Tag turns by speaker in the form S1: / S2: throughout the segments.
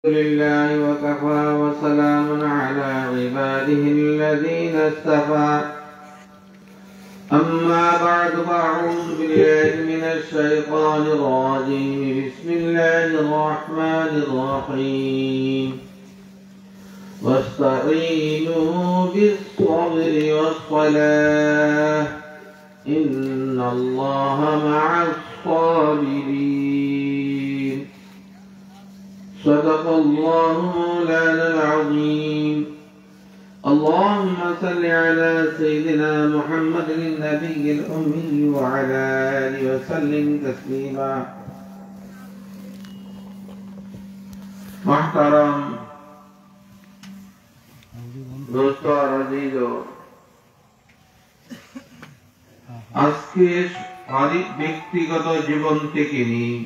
S1: لله وكفى وسلام على عباده الذين اصطفى أما بعد فأعوذ بالله من الشيطان الرجيم بسم الله الرحمن الرحيم واستعينوا بالصبر والصلاة إن الله مع الصابرين صدق الله مولانا العظيم اللهم صل على سيدنا محمد النبي الأمي وعلى آله وسلم تسليما محترم दोस्तों और अजीजों আজকে ব্যক্তিগত জীবন থেকে নিয়ে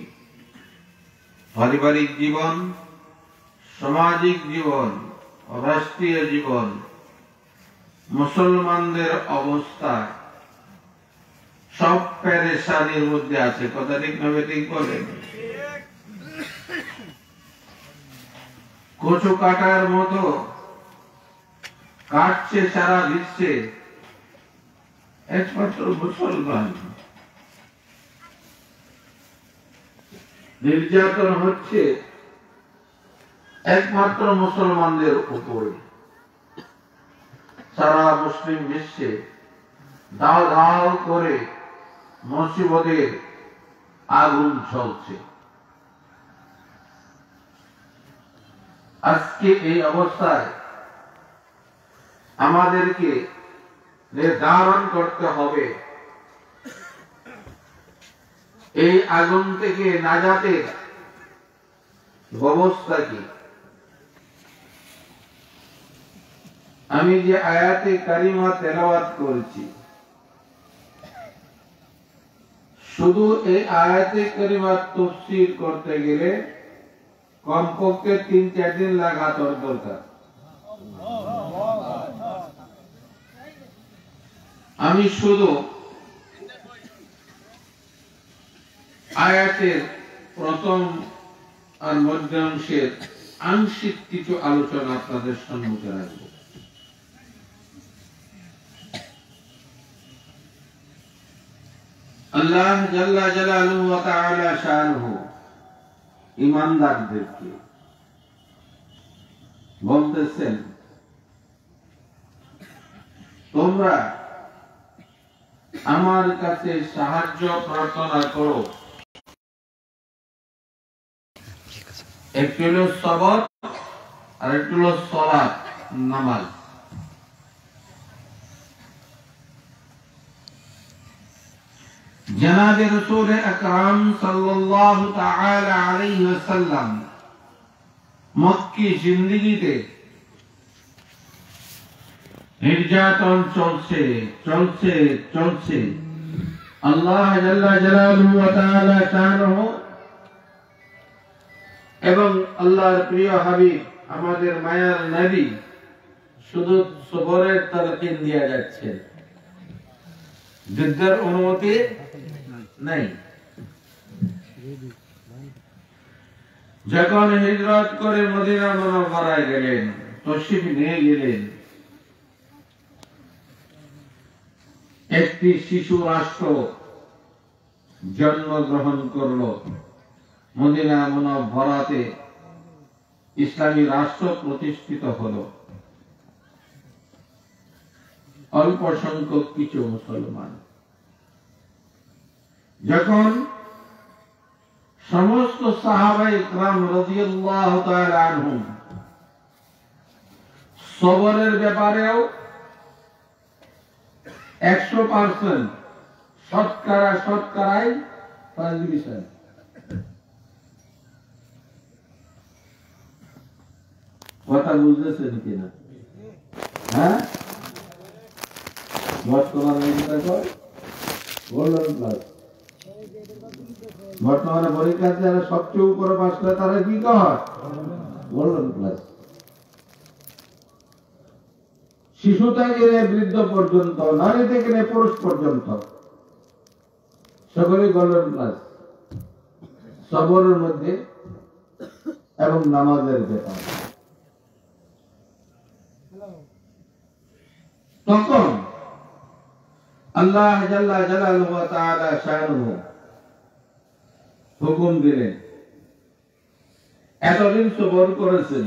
S1: পারিবারিক জীবন, সামাজিক জীবন, রাষ্ট্রীয় জীবন, মুসলমানদের অবস্থা সব পেরেশানির মধ্যে আছে। কথা ঠিক না ঠিক বলেন? কচু কাটার মতো কাটছে সারা বিশ্বে, একমাত্র মুসলমান। নির্যাতন হচ্ছে একমাত্র মুসলমানদের উপরে। সারা মুসলিম বিশ্বে দাও দাও করে মুসিবতের আগুন চলছে। আজকে এই অবস্থায় আমাদেরকে নির্ধারণ করতে হবে এই আগুন থেকে নাজাতের ব্যবস্থা কি। আমি যে আয়াতে কারিমা তেলাওয়াত করেছি, শুধু এই আয়াতে কারিমা তাফসীর করতে গেলে কমপক্ষে 3-4 দিন লাগাতার দরকার। আমি শুধু আয়াতের প্রথম আর মধ্যাংশের আংশিক কিছু আলোচনা আপনাদের সম্মুখে রাখব। আল্লাহ জাল্লা জালালুহু ওয়া তাআলা শানুহু ঈমানদারদেরকে বলতেছেন, তোমরা আমার কাছে সাহায্য প্রার্থনা করো। একটু হলো সবর আর একটু হলো সালাত, নামাজ। জনাবে রাসূল আকরাম সাল্লাল্লাহু তাআলা আলাইহি ওয়াসাল্লাম মক্কি জিন্দেগিতে নির্যাতন চলছে চলছে চলছে। আল্লাহ জাল্লা জালালুহু ওয়া তাআলা শানুহু এবং আল্লাহর প্রিয় হাবিব আমাদের মায়ার নবী শুধু সবরের তালকিন দিয়ে যাচ্ছে, যুদ্ধের অনুমতি নাই। যখন হিজরত করে মদিনা মুনাওয়ারায় গেলেন, তশরিফ নিয়ে গেলেন, একটি শিশু রাষ্ট্র জন্মগ্রহণ করল। মদিনা মুনাওয়ারাতে ইসলামী রাষ্ট্র প্রতিষ্ঠিত হল। অল্প সংখ্যক কিছু মুসলমান। যখন সমস্ত সাহাবায়ে কেরাম রাদিয়াল্লাহু তাআলা আনহুম সবরের ব্যাপারেও 100% শতকরায় 5%। কথা বুঝতেছেন কিনা? হ্যাঁ, বর্তমানে পরীক্ষাতে যারা সবচেয়ে উপরে পাস করে তারা কি কর? Golden plus. শিশু থেকে বৃদ্ধ পর্যন্ত, নারী থেকে পুরুষ পর্যন্ত সকলে গোল্ডেন প্লাস। সবরের মধ্যে এবং নামাজের ব্যাপার। তখন আল্লাহ জাল্লা জালালুহু ওয়া তাআলা শানুহু হুকুম দিলেন, এতদিন সবর করেছেন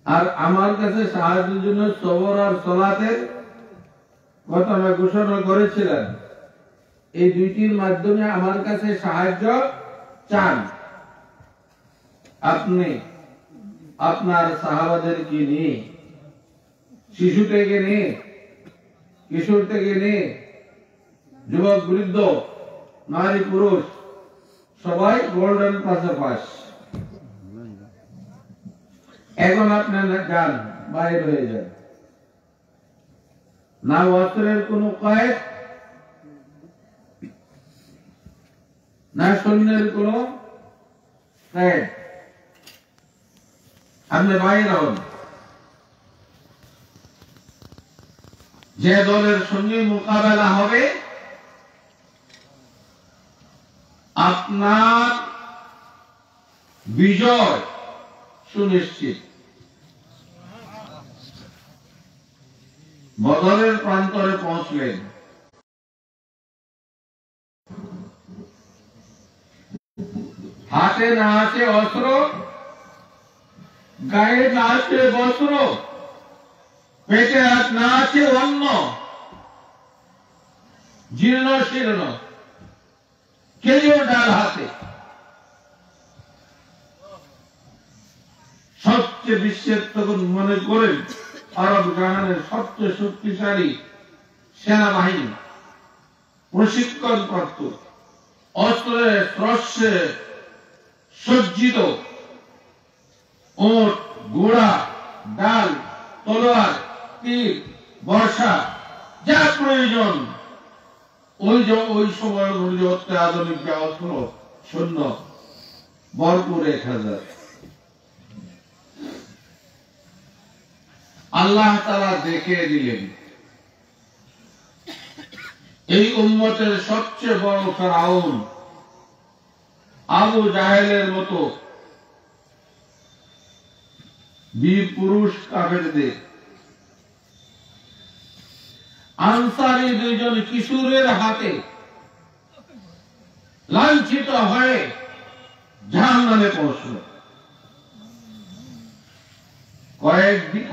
S1: আর আমার কাছে সাহায্যের জন্য সবর আর সালাতের ঘটনা ঘোষণা করেছিলেন, এই দুইটির মাধ্যমে আমার কাছে সাহায্য চান। আপনি আপনার সাহাবাদেরকে নিয়ে, শিশু থেকে নিয়ে, কিশোর থেকে নিয়ে, যুবক বৃদ্ধ, নারী পুরুষ সবাই গোল্ডেন পাশে পাশ। এখন আপনারা যান, বাইরে হয়ে যান। না অস্ত্রের কোন কয়েদ, না সৈন্যের কোন কয়েদ, আপনি বাইরে হন। যে দলের সঙ্গে মোকাবেলা হবে আপনার বিজয় সুনিশ্চিত। বদরের প্রান্তরে পৌঁছলেন। হাতে না আছে অস্ত্র, গায়ে না আছে বস্ত্র, পেটে না আছে অন্ন, জীর্ণ শীর্ণ, খেজুর ডাল হাতে। সবচেয়ে বিশ্বের তখন মনে করেন আরব জাহানের সবচেয়ে শক্তিশালী সেনাবাহিনী, প্রশিক্ষণ প্রাপ্ত, অস্ত্রে শস্যে সজ্জিত, উট, ঘোড়া, ডাল, তলোয়ার, তীর, বর্ষা, যা প্রয়োজন ওই সময় অনুযায়ী অত্যাধুনিক যা অস্ত্র সৈন্য ভরপুর 1000। আল্লাহ তাআলা দেখিয়ে দিলেন এই উম্মতের সবচেয়ে বড় ফেরাউন আবু জাহেলের মতো বীর পুরুষ কাফেরদের আনসারী দুইজন কিশোরের হাতে লাঞ্ছিত হয়ে জাহান্নামে পৌঁছল।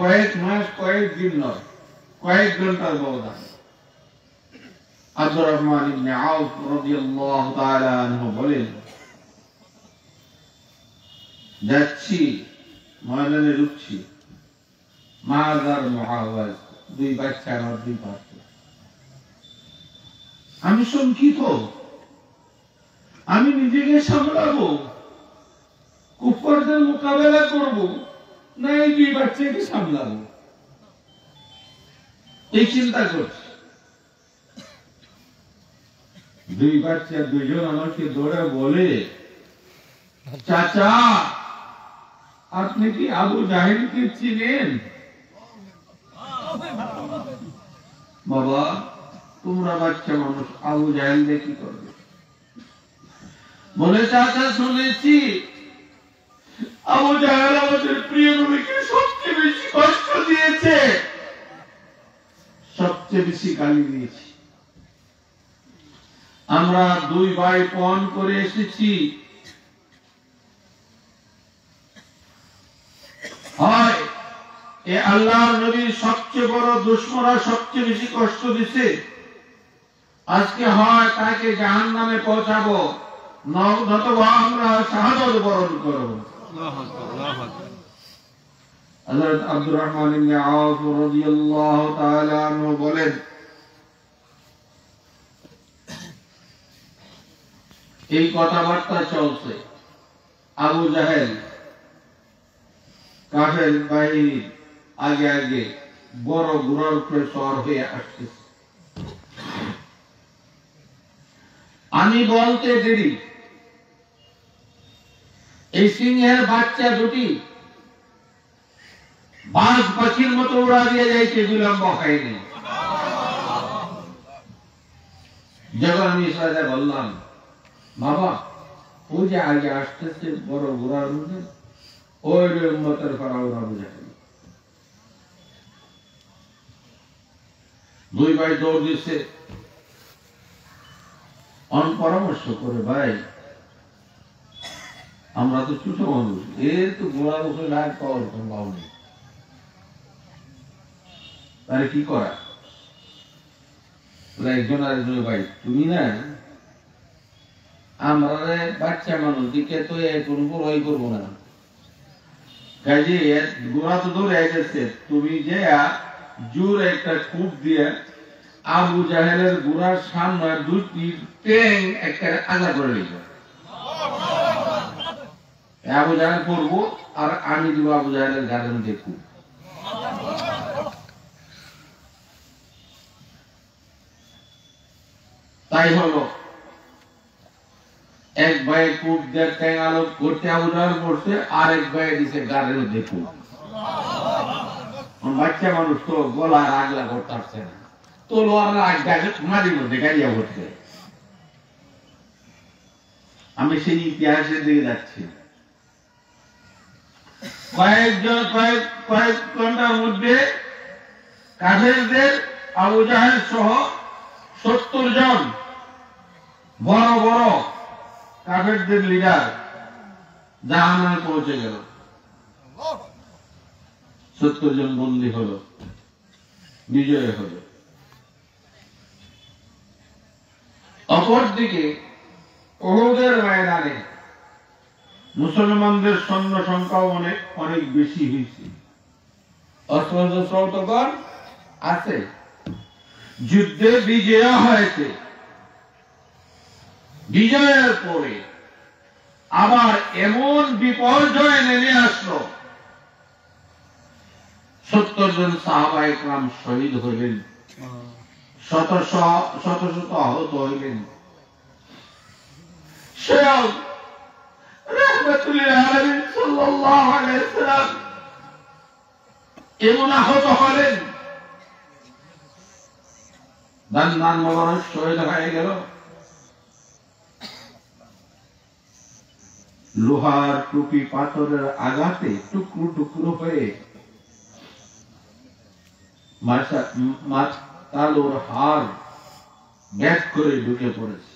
S1: কয়েক মাস, কয়েকদিন নয়, কয়েক ঘন্টার ব্যবধান। আব্দুর রহমান ইবনে আউফ রাদিয়াল্লাহু তাআলা আনহু বলেন, যাচ্ছি ময়দানে ঢুকছি, মাজার মুআওয়াজ, দুই বাচ্চা আমার দুই পাশে। আমি শঙ্কিত, আমি নিজেকে সামলাবো, কুফারদের মোকাবেলা করব না এই দুই বাচ্চাকে সামলাবো, এই চিন্তা করছি। দুই বাচ্চা দুজন আমাকে দৌড়ে বলে, চাচা আপনি কি আবু জাহেলকে চিনেন? বাবা তোমরা বাচ্চা মানুষ, আবু জাহেল দিয়ে কি করবে? বলে, চাচা শুনেছি আবু জাহেল আমাদের প্রিয় নবীকে সবচেয়ে বেশি কষ্ট দিয়েছে, সবচেয়ে বেশি গালি দিয়েছি। আমরা দুই ভাই পণ করে এসেছি, হয় এ আল্লাহর নবীর সবচেয়ে বড় দুশমনরা সবচেয়ে বেশি কষ্ট দিছে, আজকে হয় তাকে জাহান্নামে পৌঁছাবো, নতুবা আমরা শাহাদাত বরণ করব। হযরত আব্দুর রহমান ইবনে আউফ রাদিয়াল্লাহু তাআলা আনহু বলেন, এই কথাবার্তা চলছে, আবু জাহেল কাফের বাহিনী আগে আগে বড় ঘোড়ার উপরে সওয়ার হয়ে আসতেছে। আমি বলতে দেরি, এই সিংহের বাচ্চা দুটি বাজ পাখির মতো উড়া দিয়ে যাইতে বিলম্ব হয়নি। যখন আমি ইসরায়েলে বললাম, বাবা ওই যে আগে আসতেছে বড় ঘোড়ার মধ্যে ওই উম্মতের ফেরাউন আবু জাহেল। দুই ভাই দৌড় দিচ্ছে, পরামর্শ করে, ভাই আমরা তো ছোট মানুষ, এর তো ঘোড়ার উপরে লাগ পাওয়ার কোনো ভাব নেই, তাহলে কি করা? একজন আরেকজন, ভাই তুমি না আমরা বাচ্চা মানুষ দিকে তো এখন বড়ই করবো না, কাজে ঘোড়া তো দৌড়ে গেছে, তুমি যে জোর একটা কূপ দিয়ে আবু জাহেলের ঘোড়ার সামনে দুটি ট্যাং একটা আগা করে নিল। আবু জাহেল করবো আর আমি দিব আবু জাহেলের গাড়ির মধ্যে কূপ। তাই হলো, এক ভাই কূপ দিয়ে ট্যাং আলো করতে আবু জাহেল করছে, আর এক ভাই দিছে গাড়ির মধ্যে কূপ। বাচ্চা মানুষ তো গলার আগলা করতে পারছে না, তো লোয়ার আগে মাটির মধ্যে গাড়িয়া করছে। আমি সেই ইতিহাসের দিকে যাচ্ছি। কয়েক ঘন্টার মধ্যে কাফেরদের আবু জাহেল সহ 70 জন বড় বড় কাফেরদের লিডার জাহান্নামে পৌঁছে গেল। 70 জন বন্দী হলো, বিজয় হলো। অপরদিকে উহুদের ময়দানে মুসলমানদের সৈন্য সংখ্যাও অনেক বেশি হয়েছে, অস্ত্র আছে, যুদ্ধে বিজয় হয়েছে। বিজয়ের পরে আবার এমন বিপর্যয় নেমে আসলো, 70 জন সাহাবায়ে কেরাম শহীদ হইলেন, শত শত আহত হইলেন। স্বয়ং রাহমাতুল লিল আলামিন সাল্লাল্লাহু আলাইহি ওয়াসাল্লাম এমন আহত হলেন, দান মোবারক শহীদ হয়ে গেল। লোহার টুপি পাথরের আঘাতে টুকরো টুকরো হয়ে তালুর হাড় ব্যাগ করে ঢুকে পড়েছে।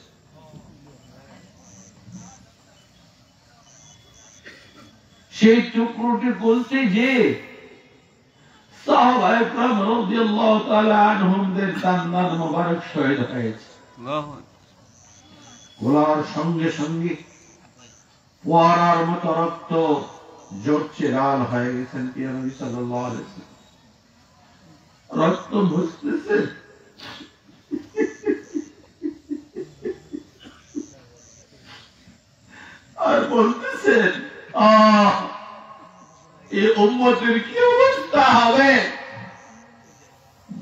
S1: সেই টুকরোটি বলতে যে সাহাবায়ে কেরাম রাদিয়াল্লাহু তাআলা আনহুমদের দান মোবারক শহীদ হয়েছে। গোলার সঙ্গে সঙ্গে ফোয়ারার মতো রক্ত ঝরছে, লাল হয়ে গেছেন প্রিয় নবী সাল্লাল্লাহু আলাইহি ওয়াসাল্লাম। রক্ত মুছতেছে, আর বলতেছেন, এই উম্মতের কি অবস্থা হবে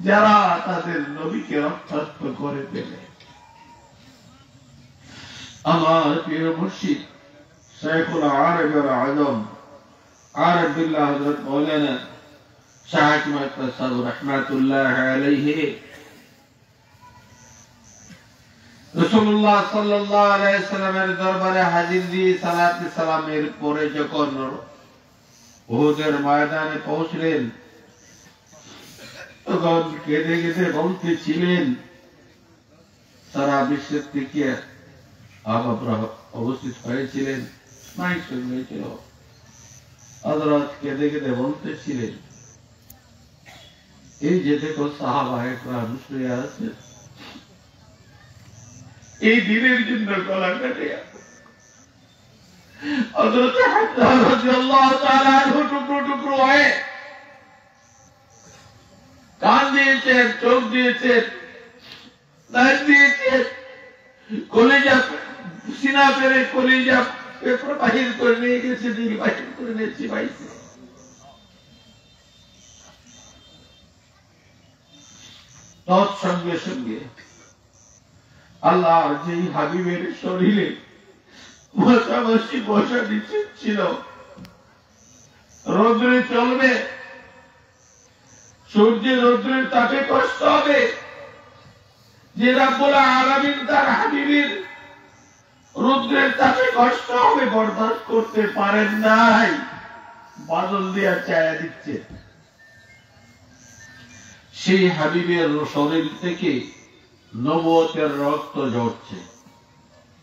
S1: যারা তাদের নবীকে রক্তাক্ত করে ফেলে। আমার প্রিয় মুর্শিদ শাইখুল আরব ওয়াল আজম আরব বিল্লাহ হযরত মাওলানা শাহ আহমদ সাহেব রাহমাতুল্লাহ আলাইহি রাসূলুল্লাহ সাল্লাল্লাহু আলাইহি সাল্লামের দরবারে হাজির দিয়ে সালাত সালামের পরে যখন উহুদের ময়দানে পৌঁছলেন, তখন কেঁদে কেঁদে বলতেছিলেন, সারা বিশ্বের থেকে আহবাবরা উপস্থিত হয়েছিলেন, মাইক শুনেছিল, হযরত কেঁদে কেঁদে বলতেছিলেন, এই যে দেখো সাহাবায়ে কেরাম শুয়ে আছে, এই দিনের জন্য গলা কেটে হযরত হামজা রাদিয়াল্লাহু তাআলা আনহু টুকরো টুকরো হয়ে কান দিয়েছেন, চোখ দিয়েছেন, নাক দিয়েছেন, কলিজা সিনা পেরে কলিজা পেপর বাহির করে নিয়ে গেছে, দিল বাহির করে নিয়েছি পাইছে। তৎসঙ্গে সঙ্গে আল্লাহর যেই হাবিবের শরীরে বসাবসি বসা নিশ্চিত ছিল, রৌদ্রে চলবে, সূর্যের রৌদ্রের তাপে কষ্ট হবে, যে রাব্বুল আলামিন তার হাবিবের রৌদ্রের তাপে কষ্ট হবে বরদাস্ত করতে পারেন নাই, বাদল দিয়া চায়া দিচ্ছে। সেই হাবিবের শরীর থেকে নবুয়তের রক্ত ঝরছে।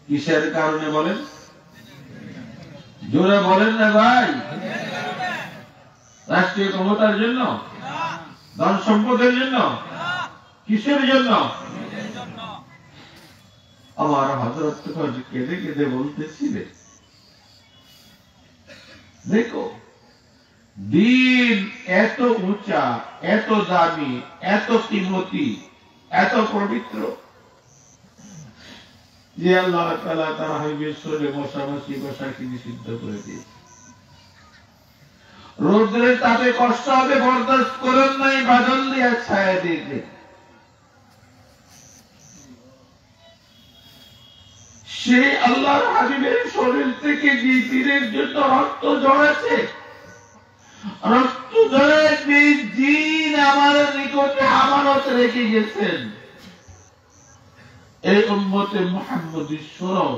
S1: কিসের কারণে বলেন? জোরে বলেন না ভাই। রাষ্ট্রীয় ক্ষমতার জন্য, ধন সম্পদের জন্য, কিসের জন্য? আমার হযরত কেঁদে কেঁদে বলতেছিলেন, দেখো দিন এত উঁচা, এত দামি, এত কিমতি, এত পবিত্র যে আল্লাহ তাআলা তার হাবিবের শরীরে মশামাছি বসাকে নিষিদ্ধ করে দিয়েছে। রৌদ্রের তাপে কষ্ট হবে বরদাস্ত করেন নাই, বাদল দিয়া ছায়া দিয়েছে। সেই আল্লাহর হাবিবের শরীর থেকে যে দিনের জন্য রক্ত ঝরেছে, রক্ত ঝরে দিন আমার নিকটে আমানত রেখে গেছেন। এই উম্মতে মুহাম্মদী শোনো,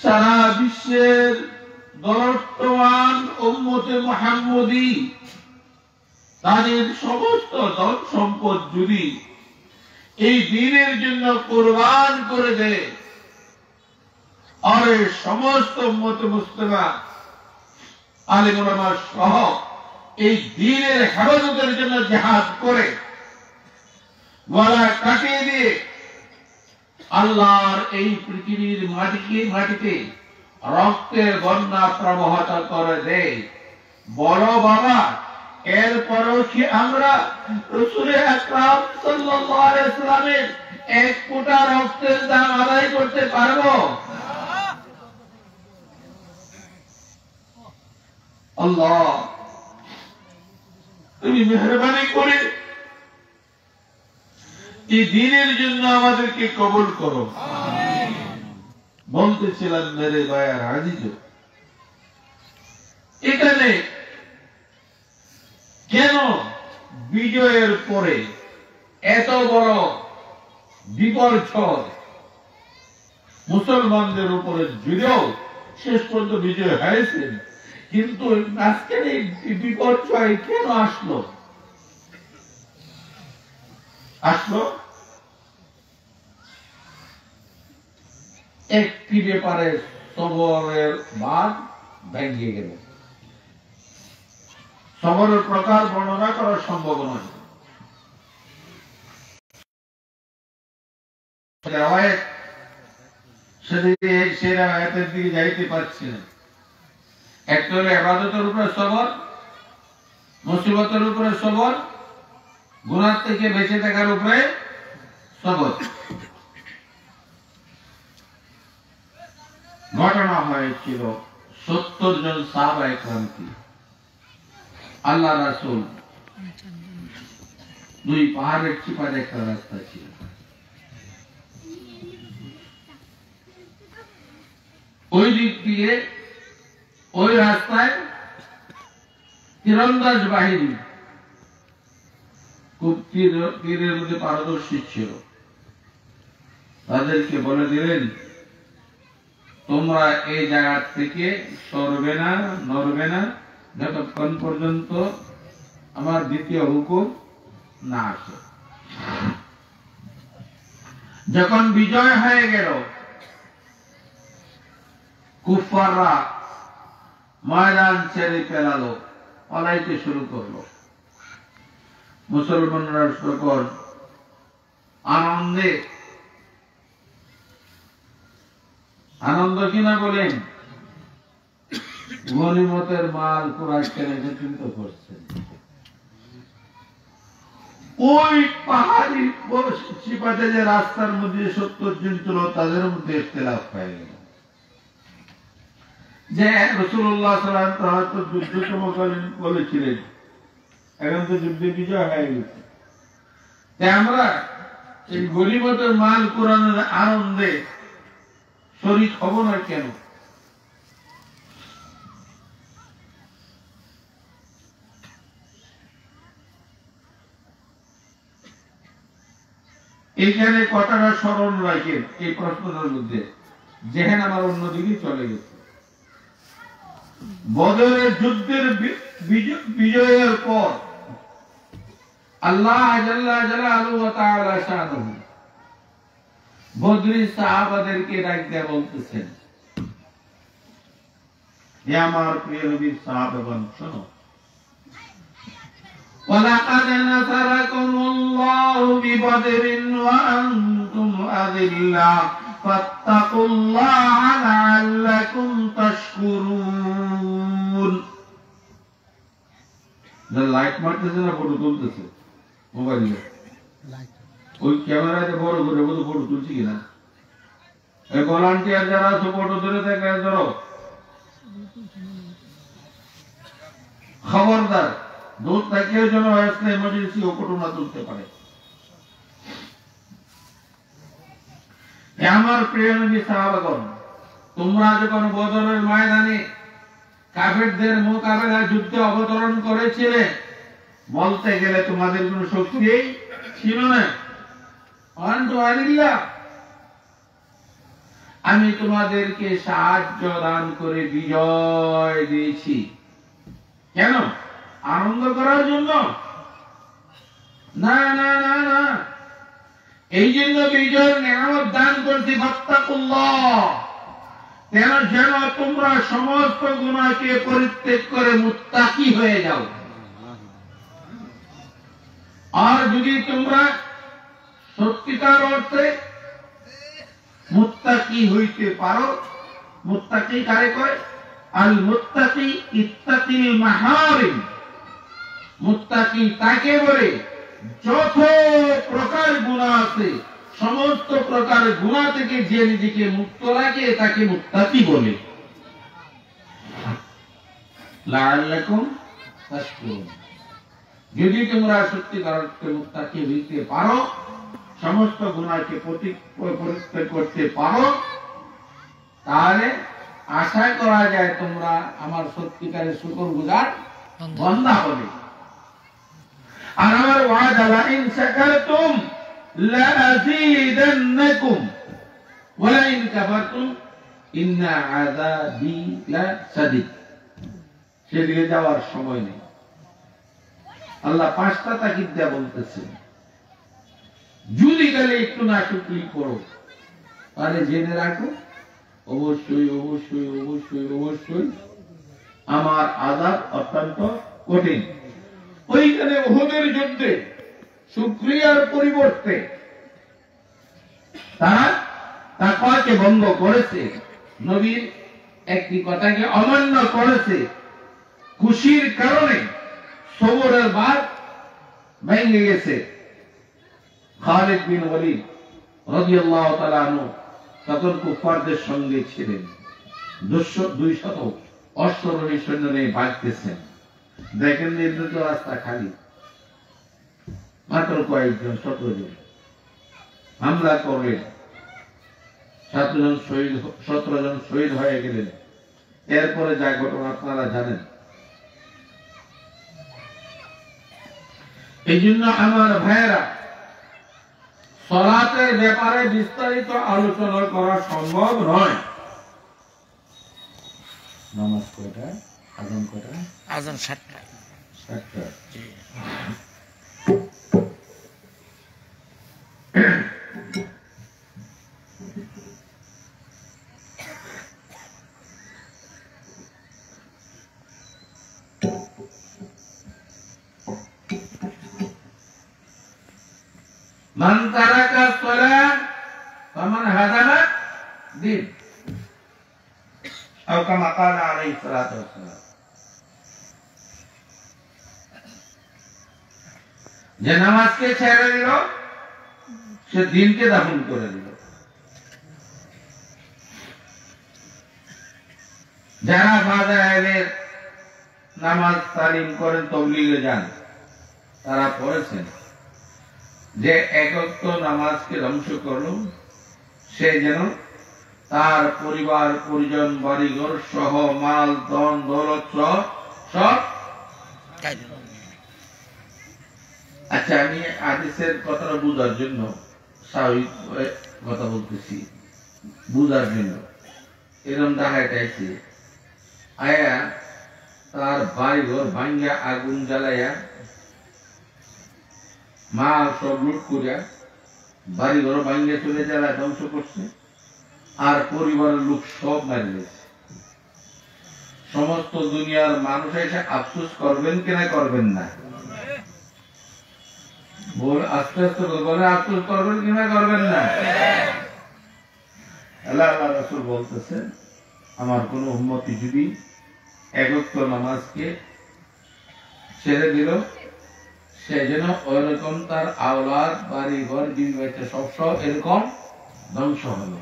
S1: সারা বিশ্বের দরদমান উম্মতে মুহাম্মদী তাদের সমস্ত ধন সম্পদ যদি এই দিনের জন্য কুরবান করে দেয়, আর সমস্ত উম্মতে মুসলিমা আলেম ওলামা সহ এই দ্বীনের হেফাজতের জন্য জিহাদ করে গলা কাটিয়ে দিয়ে আল্লাহর এই পৃথিবীর মাটিতে রক্তের বন্যা প্রবাহিত করে দেয়, বলো বাবা এরপরও কি আমরা রাসূল আকরাম সাল্লাল্লাহু আলাইহি ওয়াসাল্লামের এক ফোঁটা রক্তের দাম আদায় করতে পারবো? আল্লাহ তুমি মেহেরবানি করে এই দিনের জন্য আমাদেরকে কবুল করো। বলতেছিলাম মেরে ভাইয়ার আজিজ, এখানে কেন বিজয়ের পরে এত বড় বিপর্যয় মুসলমানদের উপরে যদিও শেষ পর্যন্ত বিজয় হয়েছে, কিন্তু আজকের এই বিপর্যয় কেন আসলো? একটি ব্যাপারে সবরের বাঁধ ভেঙে গেল। সবরের প্রকার বর্ণনা করা সম্ভব নয়। সেদিকে দিকে যাইতে পারছি না। একটা হলো ইবাদতের উপরে সবর, মুসিবতের উপরে সবর, গুনাহ থেকে বেঁচে থাকার উপরে সবর। ঘটনা হয়েছিল 70 জন সাহাবায়ে কেরামকে আল্লাহ রাসূল দুই পাহাড়ের চিপার একটা রাস্তা ছিল, ওই দিক দিয়ে ওই রাস্তায় তীরন্দাজ বাহিনী খুব তীরের মধ্যে পারদর্শী ছিল। তাদেরকে বলে দিলেন, তোমরা এই জায়গা থেকে সরবে না, নড়বে না যতক্ষণ পর্যন্ত আমার দ্বিতীয় হুকুম না আসে। যখন বিজয় হয়ে গেল, কুফাররা ময়দান ছেড়ে পেলালো, পালাইতে শুরু করলো। মুসলমানরা সকল আনন্দে, আনন্দ কিনা বলেন, গনিমতের মাল কুরাইশকে একত্রিত করছেন। ওই পাহাড়ি সিপাতে যে রাস্তার মধ্যে 70 জন ছিল, তাদের মধ্যে ইখতিলাফ হয়ে গেল যে রাসূলুল্লাহ সাল্লাল্লাহু আলাইহি ওয়াসাল্লাম তো যুদ্ধ চলাকালীন বলেছিলেন, এখন তো যুদ্ধে বিজয় হয়ে গেছে, আমরা এই গনিমতের মাল কুরানের আনন্দে শরীক হব না কেন? এখানে কথাটা স্মরণ রাখেন এই প্রশ্নটার মধ্যে। জাহান্নামের অন্যদিকে চলে গেছে। বদরের যুদ্ধের বিজয়ের পর আল্লাহ জাল্লা জালালুহু ওয়া তাআলা শানুহু বদরি সাহাবাদেরকে ডাক দিয়ে বলতেছেন, হে আমার প্রিয় নবীর সাহাবাগণ, শোনো, ওয়ালাকাদ নাসারাকুমুল্লাহু বিবদরিন ওয়া আনতুম আযিল্লা ফাত্তাকুল্লাহা লাআল্লাকুম তাশকুরুন। লাইট মারতেছে না ফটো তুলতেছে মোবাইলে? ওই ক্যামেরাতে বড় করে বড় ফটো তুলছি কিনা? এই ভলান্টিয়ার যারা আছে ফটো ধরে থাকে, ধরো, খবরদার দূর থেকেও যেন এমার্জেন্সি ও ফটো না তুলতে পারে। আমার প্রিয় নবী সাহাবাগণ, তোমরা যখন বদরের ময়দানে কাফেরদের মোকাবেলা যুদ্ধে অবতরণ করেছিলে, বলতে গেলে তোমাদের কোনো শক্তি ছিল না। আমি তোমাদেরকে সাহায্য দান করে বিজয় দিয়েছি। কেন? আনন্দ করার জন্য? না না না না, এই জন্য বিজয়ের নিয়ামত দান করছি। ফাত্তাকুল্লাহ, যেন তোমরা সমস্ত গুনাহকে পরিত্যাগ করে মুত্তাকি হয়ে যাও। আর যদি তোমরা সত্যিকার অর্থে মুত্তাকি হইতে পারো, মুত্তাকি কারে কয়? আল মুত্তাকি ইত্তাকিল মাহারিম। মুত্তাকি তাকে বলে যত প্রকার গুনাহ আছে সমস্ত প্রকার গুনাহ থেকে যে নিজেকে মুক্ত রাখে তাকে মুত্তাকি বলে। লাআল্লাকুম তাশকুরুন, যদি তোমরা সত্যিকার অর্থে মুত্তাকি হইতে পারো, সমস্ত গুনাহকে পরিত্যাগ করতে পারো, তাহলে আশা করা যায় তোমরা আমার সত্যিকারের শুকরগুজার বান্দা হবে। আর আমার ওয়াদা, লা ইন শাকারতুম লা আযীদান্নাকুম ওয়া লা ইন কাফারতুম ইন্না আযাবি লাশাদীদ। সেদিকে যাওয়ার সময় নেই। আল্লাহ পাঁচটা তাকিদ দেয়া বলতেছে, যদি গেলে একটু নাশুকরি করো, তাহলে জেনে রাখো অবশ্যই অবশ্যই অবশ্যই অবশ্যই আমার আযাব অত্যন্ত কঠিন। ওইখানে উহুদের যুদ্ধে শুকরিয়ার পরিবর্তে তারা তাকওয়াকে ভঙ্গ করেছে, নবীর একটি কথাকে অমান্য করেছে। খুশির কারণে সবরের বাঁধ ভেঙে গেছে। খালিদ বিন ওয়ালিদ রাদিয়াল্লাহু তাআলা আনহু তখন কুফারদের সঙ্গে ছিলেন। 200 অশ্বরোহী সৈন্য নিয়ে ভাগতেছেন। দেখেন নির্মিত রাস্তা খালি, মাত্র কয়েকজন, 17 জন হামলা করলেন। 17 জন শহীদ হয়ে গেলেন। এরপরে যা ঘটনা আপনারা জানেন। এই জন্য আমার ভাইয়েরা, সালাতের ব্যাপারে বিস্তারিত আলোচনা করা সম্ভব নয়। নামাজ কয়টা? আযান কয়টা?
S2: আযান 7টা।
S1: 7টা। মান তারাকা সালাত ফামান হাদামা দিন, আও কামা ক্বালা আলাইহিস সালাতু ওয়াসসালাম। যে নামাজকে ছেড়ে দিল সে দিনকে দাফন করে দিল। যারা ফাজাইলের নামাজ তালিম করেন, তাবলীগে যান, তারা পড়েছেন যে এক ওয়াক্ত নামাজকে ধ্বংস করলো সে যেন তার পরিবার পরিজন বাড়িঘর সহ মাল ধন দৌলত সব। আচ্ছা, আমি হাদিসের কথাটা বোঝার জন্য স্বাভাবিক কথা বলতেছি। বুঝার জন্য এরকম দেখাইতেছি আয়া তার বাড়ি ঘর ভাঙ্গা আগুন জ্বালাইয়া মাল সব লুট করিয়া বাড়ি ঘর ভাঙ্গা চলে জ্বালায় ধ্বংস করছে আর পরিবারের লোক সব মারি দিয়েছে। সমস্ত দুনিয়ার মানুষ এসে আফসোস করবেন কিনা করবেন না? আস্তে আস্তে বলে আফসোস করবেন কিনা করবেন না? আল্লাহ রাসূল বলতেছেন আমার কোন উম্মতি যদি এক ওয়াক্ত নামাজকে ছেড়ে দিল সে যেন ওইরকম তার আওলাদ বাড়ি ঘর বিবি সব এরকম ধ্বংস হলো।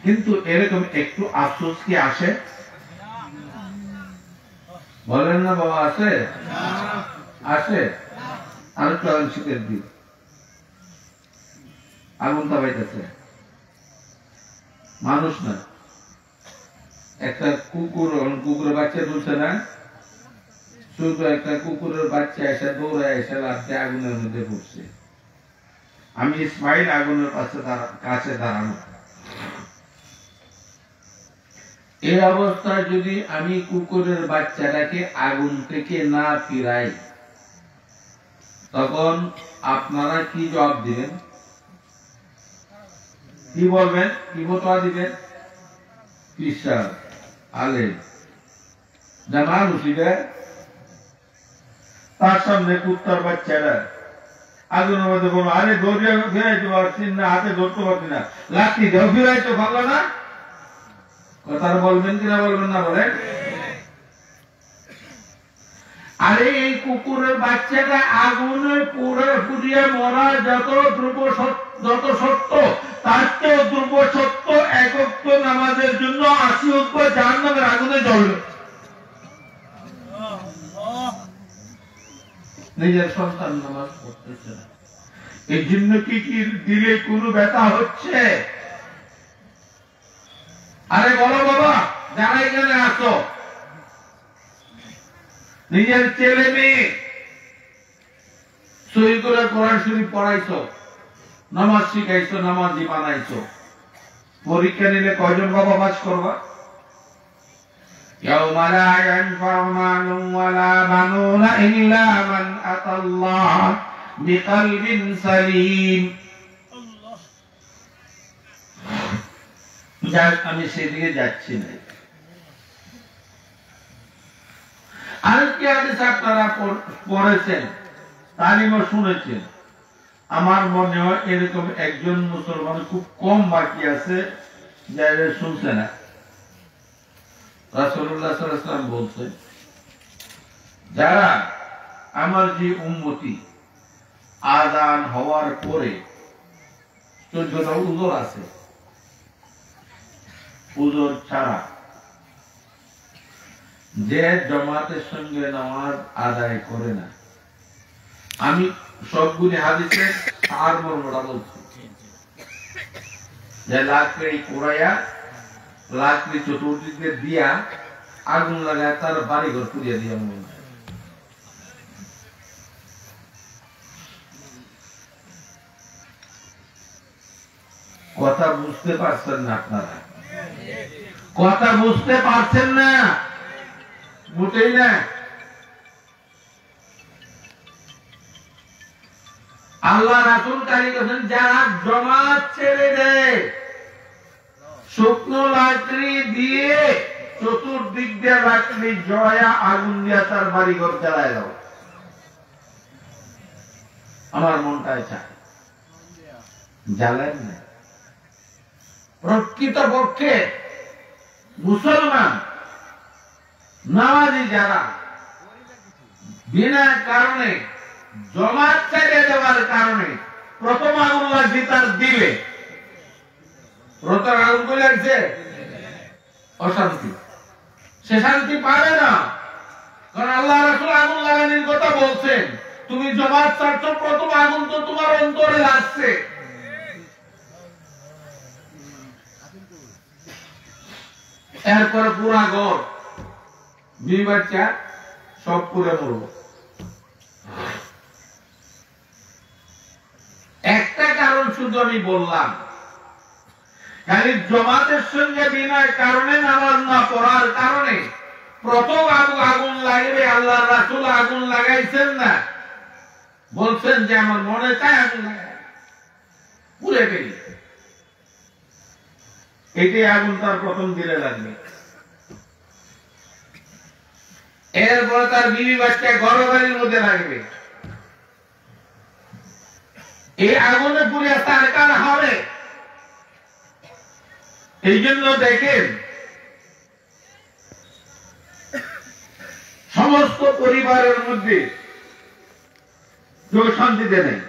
S1: কিন্তু এরকম একটু আফসোস কি আসে? বলেন না বাবা, আসে? আসে। আর চলেন শীতের দিন আগুন তাবাইতেছে, মানুষ না একটা কুকুরের বাচ্চা তুলছে না, শুধু একটা কুকুরের বাচ্চা এসে দৌড়ায় এসে লাফতে আগুনের মধ্যে পড়ছে। আমি ইসমাইল আগুনের কাছে দাঁড়ানো। এই অবস্থায় যদি আমি কুকুরের বাচ্চাটাকে আগুন থেকে না ফিরাই তখন আপনারা কি জবাব দিবেন? কি বলবেন? কি ফতোয়া দিবেন? পিসার আলেম জানা মুসিদে তার সামনে কুত্তার বাচ্চারা আগুনের মধ্যে বলবো আরে দৌড়িয়ে ফিরাইতে পারছি না, হাতে ধরতে পারছি না, লাঠি দেও ফিরাইতে পারলো না। কথা বলবেন কিনা বলবেন না? বলেন। আরে এই কুকুরের বাচ্চাটা আগুনে পুড়ে পুড়িয়ে মরা যত সত্য তার চেয়ে দ্রব্য সত্য এক ওয়াক্ত নামাজের জন্য ৮০ ওয়াক্ত জাহান্নামের আগুনে জ্বলবে। নিজের সন্তান নামাজ পড়তেছে না, এই জন্য কি দিলে কোনো ব্যথা হচ্ছে? আরে বলো বাবা, যারা এখানে আসো, নিজের ছেলে মেয়ে সহি করে কোরআন শরীফ পড়াইছো, নামাজ শিখাইছো, নামাজি বানাইছো, পরীক্ষা নিলে কয়জন বাবা পাস করবা? ইয়াউমা লা ইয়ানফাউ মালুন ওয়ালা বানুনা ইল্লা মান আতাল্লাহ বিকলবিন সালিম। আমি সেদিকে যাচ্ছি না। আরেকটি হাদিস আপনারা পড়েছেন, তালিমও শুনেছেন। আমার মনে হয় এরকম একজন মুসলমান খুব কম বাকি আছে যারা শুনছে না। রাসূলুল্লাহ সাল্লাল্লাহু আলাইহি ওয়াসাল্লাম বলছেন, যারা আমার যে উম্মতি আযান হওয়ার পরে 14টা উযর আছে, উযর ছাড়া যে জামাতের সঙ্গে নামাজ আদায় করে না, আমি সবগুলি হাদিসের সার মর্মটা বলছি, যে লাকড়ি কুড়াইয়া লাকড়ি চতুর্দিকে দিয়া আগুন লাগায় তার বাড়িঘর পুড়িয়ে দিয়া মনে হয়। কথা বুঝতে পারছেন না আপনারা? কথা বুঝতে পারছেন না? মোটেই না। আল্লাহ রাসূল কারী বলেন, যারা জামাত ছেড়ে দেয়, শুকনো লাকড়ি দিয়ে চতুর্দিক দিয়ে লাকড়ি জয়া আগুন দিয়া তার বাড়ি ঘর জ্বালায় দাও। আমার মনটাই চায় জ্বালেন না। প্রকৃত পক্ষে মুসলমান নামাজি যারা বিনা কারণে জমাত ছেড়ে দেওয়ার কারণে প্রথম আগুন লাগছে তার দিলে, প্রথম আগুন করে লাগছে অশান্তি, সে শান্তি পাবে না। কারণ আল্লাহ রাসূল আগুন লাগানোর কথা বলছেন, তুমি জমাত ছাড়ছো, প্রথম আগুন তো তোমার অন্তরে লাগছে। এরপরে পুরা ঘর বিবি বাচ্চা সব পুড়ে মরবো। একটা কারণ শুধু আমি বললাম, খালি জমাতের সঙ্গে বিনয় কারণে নামাজ না পড়ার কারণে প্রথম আগুন লাগবে, আল্লাহ রাসূল আগুন লাগাইছেন না, বলছেন যে আমার মনে চায় আগুন লাগাই পুড়ে ফেলি, এটাই আগুন তার প্রথম দিলে লাগবে। এরপরে তার বিবি বাচ্চা ঘর বাড়ির মধ্যে লাগবে। এই আগুনে পুড়ে তার কার হবে? এই জন্য দেখেন সমস্ত পরিবারের মধ্যে কেউ শান্তিতে নেই,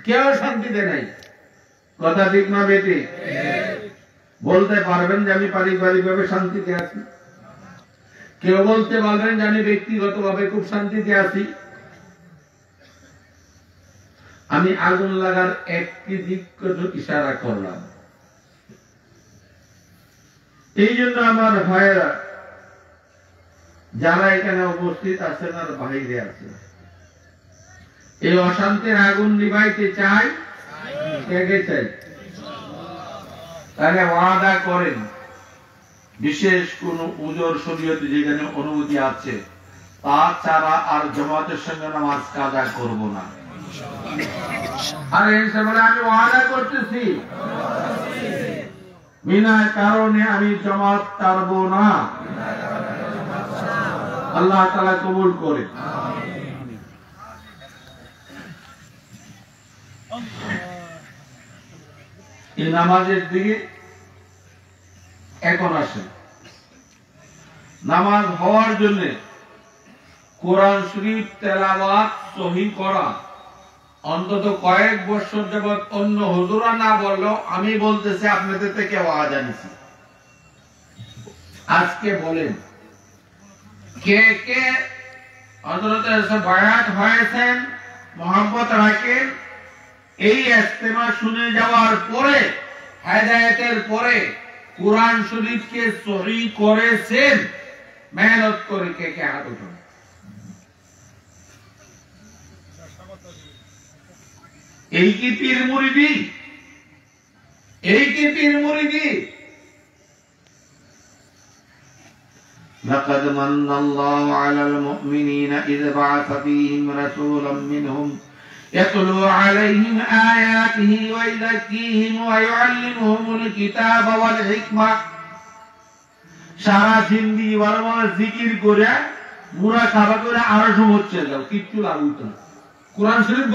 S1: কেউ শান্তিতে নেই। কথা ঠিক না বেটি? বলতে পারবেন যে আমি পারিবারিকভাবে শান্তিতে আছি? কেউ বলতে পারবেন যে আমি ব্যক্তিগতভাবে খুব শান্তিতে আছি? আমি আগুন লাগার একটি দিক ইশারা করলাম। এই জন্য আমার ভাইয়েরা যারা এখানে উপস্থিত আছেন আর বাইরে আছে, এই অশান্তির আগুন নিভাইতে চাই, কে চাই? তাহলে ওয়াদা করেন বিশেষ কোন উজর শরীয়তে যেখানে অনুমতি আছে তা ছাড়া আর জামাতের সঙ্গে নামাজ কাজা করব না। আর এই সময় আমি ওয়াদা করতেছি বিনা কারণে আমি জামাত ছাড়ব না। আল্লাহ তাআলা কবুল করে। এই নামাজের দিকে এখন আসেন। নামাজ হওয়ার জন্য কোরআন শরীফ তেলাওয়াত সহিহ করা অন্তত কয়েক বছর যাবৎ অন্য হুজুরা না বললেও আমি বলতেছি আপনাদের থেকে ওয়াজ আনিছি। আজকে বলেন কে কে হযরত বায়াত হয়েছেন, মোহাম্মত রাখেন, এই ইজতেমা শুনে যাওয়ার পরে হেদায়েতের পরে কোরআন শরীফকে সহিহ করেছেন? মেহনত করে কে কে হাত উঠান। এই কি পীর মুরিদি? এই কি পীর মুরিদি? لقد من الله على المؤمنين إذ بعث فيهم رسولا منهم يتلو عليهم آياته ويزكيهم ويعلمهم الكتاب والحكمة। সারা জিন্দি বারবার জিকির করে মুরাকাবা করে আরশ হচ্ছে যাও, কিচ্ছু লাভ হইতো না। কোরআন শরীফ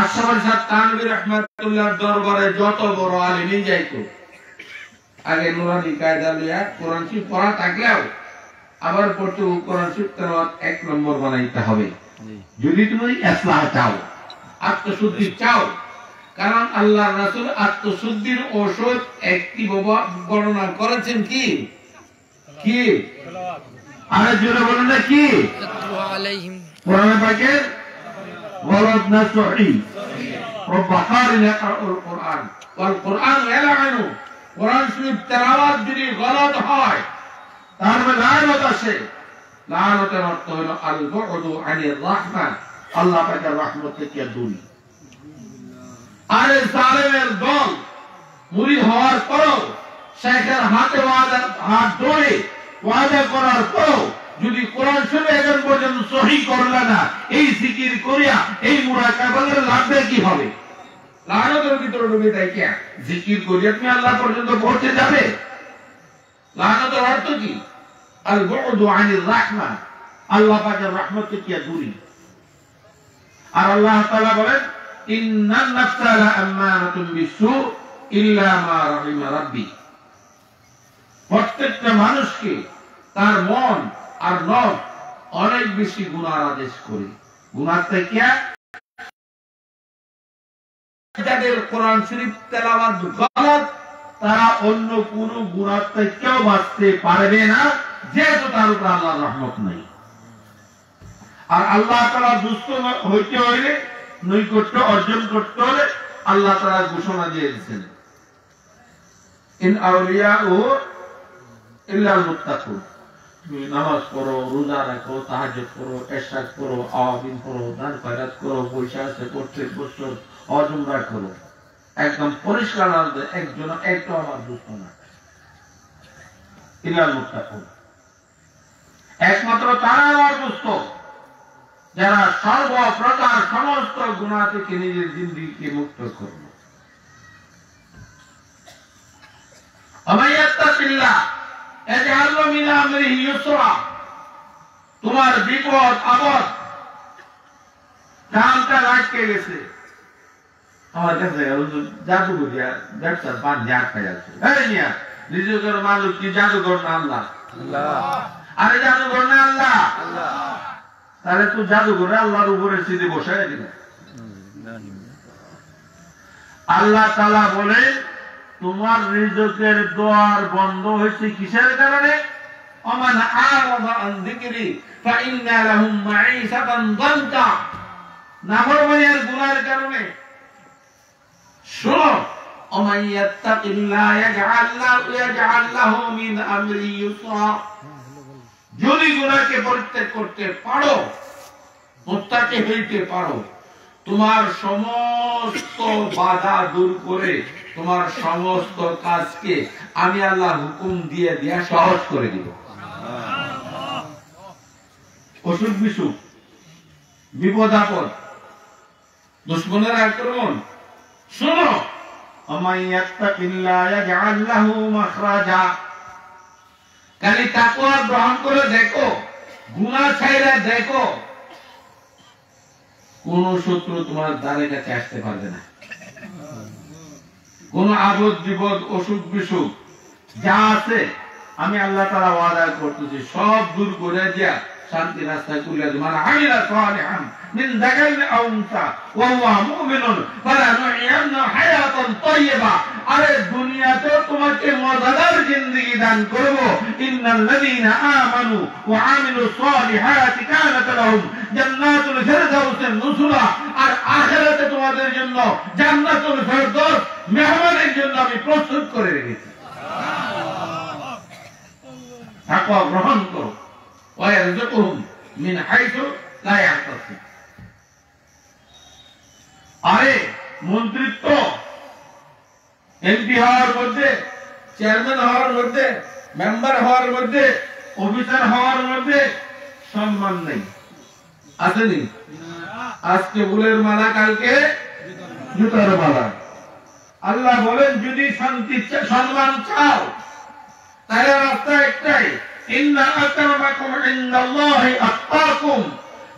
S1: আশরাফ শাহ তানভীর রাহমাতুল্লাহর দরবারে যত বড় আলেমই যাইতো, আগে নুরানি কায়দা লিয়া কোরআন শরীফ পড়া থাকলেও আবার পড়তে কোরআন শরীফ তেলাওয়াত 1 নম্বর বানাইতে হবে যদি তুমি ইসলাহ চাও, আত্মশুদ্ধি চাও। কারণ আল্লাহর রাসূল আত্মশুদ্ধির ঔষধ একটি বর্ণনা করেছেন কি কি আর জোরে বলেন না কি? কোরআন পাকের ওয়ালাদ নাসহি রব্বাকারি ইয়াকরাউল কোরআন ওয়াল কোরআন ইয়ালানু। কোরআন শরীফ তেলাওয়াত যদি গলত হয় তার মধ্যে লানত আসে। লানতের অর্থ হলো আল বুদু আনির রাহমান, আল্লাহ পাকের রহমত থেকে দূর। আর জালেমের দল মুরিদ হওয়ার পরও শেখের হাতে হাত ধরে ওয়াদা করার পরও যদি কোরআন শরীফ এখন পর্যন্ত সহিহ করলে না, এই জিকির করিয়া এই মুরাকাবার লাগবে কি হবে? লানতের ভিতরে ডুবে থাকে। জিকির করিয়া তুমি আল্লাহ পর্যন্ত পৌঁছে যাবে? লানতের অর্থ কি? আল বুদু আনির রাহমান, আল্লাহ পাকের রহমত থেকে দূর। আর আল্লাহ তাআলা বলেন ইন্নান নাফসা লাআম্মারাতুন বিসু ইল্লা মা রাহিমা রাব্বি। প্রত্যেকটা মানুষকে তার মন আর নফস অনেক বেশি গুনার আদেশ করে। গুনার থেকে যাদের কোরআন শরীফ তেলাওয়াত গলত তারা অন্য কোন গুনাহ থেকেও বাঁচতে পারবে না, যেহেতু তার উপর আল্লাহর রহমত নাই। আর আল্লাহ তাআলা দুষ্ট হইতে হইলে, নৈকট্য অর্জন করতে হলে আল্লাহ তাআলা ঘোষণা দিয়ে দিয়েছেন ইন আউলিয়াউ ইল্লাল মুত্তাকুন। তুমি নামাজ পড়ো, রোজা রাখো, তাহাজ্জুদ করো, ইশরাক করো, আওয়াবিন করো, দান খয়রাত করো, পয়সা আছে প্রত্যেক বছর হজ উমরা করো, একদম পরিষ্কার একজন একটু আমার দুষ্ট না, ইল্লাল মুত্তাকুন, একমাত্র তারা আমার দুষ্ট যারা সর্বপ্রকার সমস্ত গুনাহ থেকে নিজের জিন্দেগিকে মুক্ত করলো। আমায়াত্তাকিল্লাহ ইয়াজআল লাহু মিন আমরিহি ইউসরা, তোমার বিপদ আপদ কামটা আটকে গেছে, আমার কাছে জাদুঘর দিয়া ব্যবসার পান আটকে যাচ্ছে, রিজিকের মালিক কি জাদুঘর না আল্লাহ? আরে জাদুঘর না আল্লাহ? তাহলে তুই জাদুঘরে আল্লাহর উপরে সিধে বসায় দিবে। আল্লাহ তাআলা বলেন তোমার রিজিকের দ্বার বন্ধ হয়েছে কিসের কারণে? ওমান আরাদা আন যিকরি ফাইন্না লাহুম মাঈশাতান দানকা, নাফরমানির গুনাহের কারণে। শোনো, ওমান ইয়াত্তাকিল্লাহ ইয়াজআল লাহু মিন আমরি ইউসরা, যদি গুনাহকে পরিত্যাগ করতে পারো, মুত্তাকি হইতে পারো, তোমার সমস্ত বাধা দূর করে তোমার সমস্ত কাজকে আমি আল্লাহ হুকুম দিয়ে দিয়া সহজ করে দিব। অসুখ বিসুখ, বিপদ আপদ, দুশমনের আক্রমণ, শোনো, আমায়াত্তাকিল্লাহ ইয়াজআল লাহু মাখরাজা, খালি তাকওয়া গ্রহণ করে দেখো, গুনাহ ছাইরা দেখো, কোন শত্রু তোমার দ্বারের কাছে আসতে পারবে না। কোন আপদ বিপদ অসুখ বিসুখ যা আছে আমি আল্লাহ তাআলা ওয়াদা করতেছি সব দূর করে দিয়া শান্তি রাস্তায় তুলে দেব। মানে আমিলা সালিহান মিন যাকারিন আও উনসা ওয়া হুয়া মুমিনুন ফালানুহইয়ান্না হায়াতান তাইয়্যিবা, আরে দুনিয়াতে তোমাকে মজাদার জিন্দেগি দান করব। ইন্নাল্লাযীনা আমানু ওয়া আমিলুস সালিহাতি কানাত লাহুম জান্নাতুল ফিরদাউসিন নুজুলা, আর আখিরাতে তোমাদের জন্য জান্নাতুল ফিরদাউস মেহমানের জন্য আমি প্রস্তুত করে রেখেছি। তাকওয়া গ্রহণ করো, ওয়ায়ারযুকুহুম মিন হাইসু লা ইয়াহতাসিব। আরে মন্ত্রিত্ব, এমপি হওয়ার মধ্যে, চেয়ারম্যান হওয়ার মধ্যে, মেম্বার হওয়ার মধ্যে, অফিসার হওয়ার মধ্যে সম্মান নেই, আসেনি? আজকে ফুলের মালা, কালকে জুতার মালা। আল্লাহ বলেন যদি শান্তি সম্মান চাও তাহলে রাস্তা একটাই, ইন্না আকরামাকুম ইনদাল্লাহি আতকাকুম,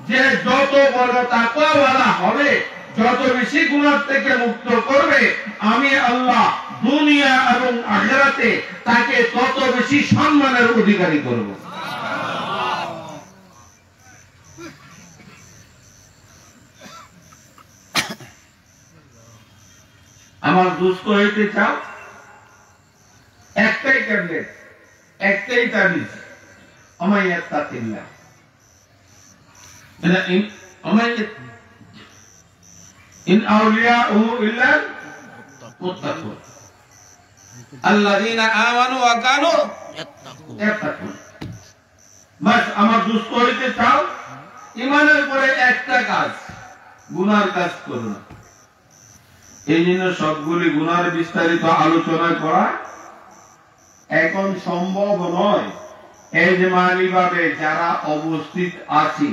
S1: যে যত বড় তাকওয়াওয়ালা হবে, যত বেশি গুনাহ থেকে মুক্ত করবে, আমি আল্লাহ দুনিয়া এবং আখিরাতে তাকে তত বেশি সম্মানের অধিকারী করব। আমার দুষ্ট হইতে চাও, একটাই ট্যাবলেট, একটাই তাবিজ, আমায়াত্তাকিল্লাহ, ইন আউলিয়াউহু ইল্লাল মুত্তাকুন আল্লাযীনা আমানু ওয়া কানু ইয়াত্তাকুন। বাস আমার দুষ্ট হইতে চাও, ঈমানের পরে একটা কাজ, গুনার কাজ করো না। এই জন্য সবগুলি গুনার বিস্তারিত আলোচনা করা এখন সম্ভব নয়। এজমালি ভাবে যারা অবস্থিত আছি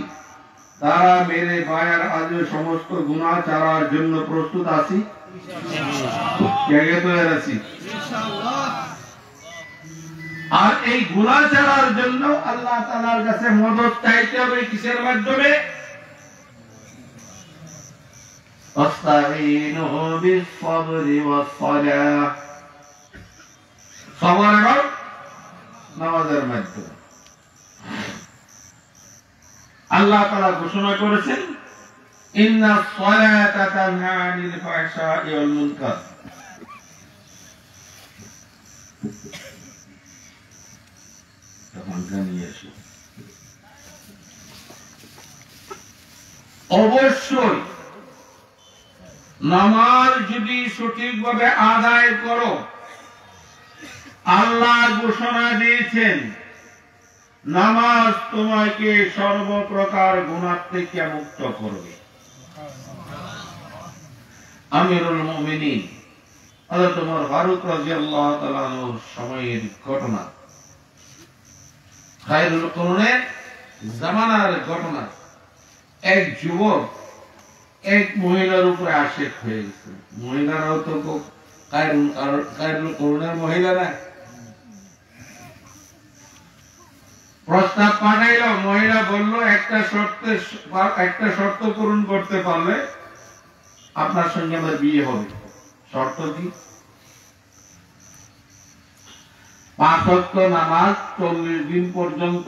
S1: তারা মেরে ভাইয়ার আজ সমস্ত গুনাহ ছাড়ার জন্য প্রস্তুত আছি, আর এই গুনাহ ছাড়ার জন্য আল্লাহ তাআলার কাছে মদদ চাইতে হবে কিসের মাধ্যমে? আস্তাঈনু বিস-সাবরি ওয়াস-সালাহ, সবর এবং নামাজের মাধ্যমে। আল্লাহ তাআলা ঘোষণা করেছেন ইন্নাস সালাতা তানহা আনিল ফাহশাই ওয়াল মুনকার। অবশ্যই নামাজ যদি সঠিকভাবে আদায় করো, আল্লাহ ঘোষণা দিয়েছেন নামাজ তোমাকে সর্বপ্রকার গুনাহ থেকে মুক্ত করবে। আমিরুল মুমিনিন হযরত ওমর ফারুক রাদিয়াল্লাহু তাআলা আনহুর সময়ের ঘটনা, খায়রুল কুরুনের জামানার ঘটনা। এক যুবক এক মহিলার উপরে আশিক হয়ে গেছে। মহিলারাও তো খায়রুল কুরুনের মহিলা না। প্রস্তাব পাঠাইল, মহিলা বলল একটা শর্ত পূরণ করতে পারলে আপনার সঙ্গে আমার বিয়ে হবে। শর্ত কি? 5 ওয়াক্ত নামাজ 40 দিন পর্যন্ত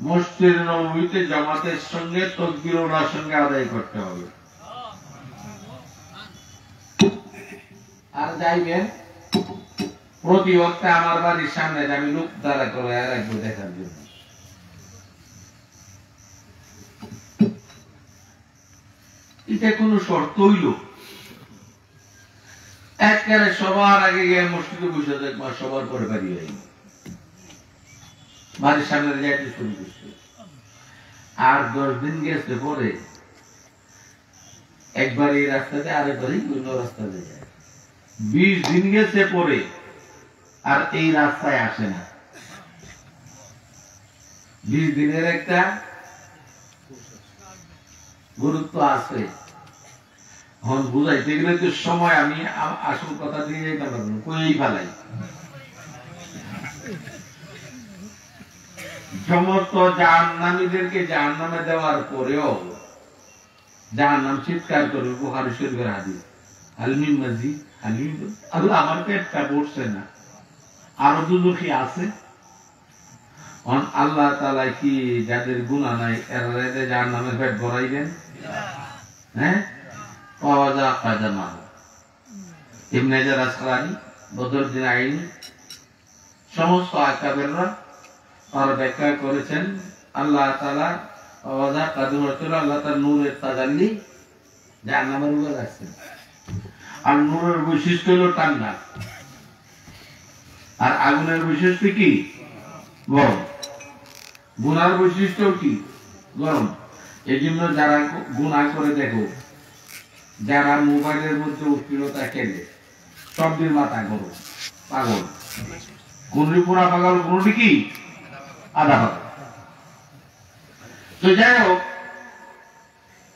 S1: মসজিদে নববীতে জামাতের সঙ্গে তাকবীর ওলার সঙ্গে আদায় করতে হবে। আর যাইবেন প্রতি ওয়াক্তে আমার বাড়ির সামনে আমি লোক দাঁড়া করে রাখবো দেখার জন্য। এটা কোন শর্ত হইল? একবারে সবার আগে গিয়ে মসজিদে বসে দেখবা, সবার পরে বাড়ি হয়ে বাড়ির সামনে যাইতে শুরু করছে। আর 10 দিন গেছে পরে একবার এই রাস্তাতে আরেকবার অন্য রাস্তাতে যায়। 20 দিন গেছে পরে আর এই রাস্তায় আসে না। 20 দিনের একটা গুরুত্ব আছে। এখন বুঝাইতে গেলে তো সময় আমি আসল কথা দিয়ে যেতে পারবো না, কই ফেলাই। সমস্ত জাহান্নামীদেরকে জাহান্নামে দেওয়ার পরেও জাহান্নাম চিৎকার করবে। বুখারী শরীফের হাদিস, আলমিন মাজিদ আলমিন, আল্লাহ আমার পেটটা পড়ছে না, আরো দুজখী আছে। আল্লাহ তাআলা কি যাদের গুনাহ নাই এরা জাহান্নামের পেট ভরাইবেন? হ্যাঁ, ওয়াজা কাদামা ইবনে জার আসকালানি, বদরুদ্দিন আইনি, সমস্ত আকাবেররা আর ব্যাখ্যা করেছেন আল্লাহ তাআলা ওয়াজা কাদামা হলো আল্লাহ তাআলার নূরের তাজাল্লি জাহান্নামের উপর আছে। আর নূরের বৈশিষ্ট্য হলো ঠান্ডা, আর আগুনের বৈশিষ্ট্য কি? গরম। গুনার বৈশিষ্ট্য কি? গরম। এই জন্য যারা গুনাহ করে, দেখো যারা মোবাইলের মধ্যে অশ্লীলতা খেলে সবদের মাথা গরম, পাগল। কোনটি পুরা পাগল, কোনটি কি আধা পাগল। তো যাই হোক,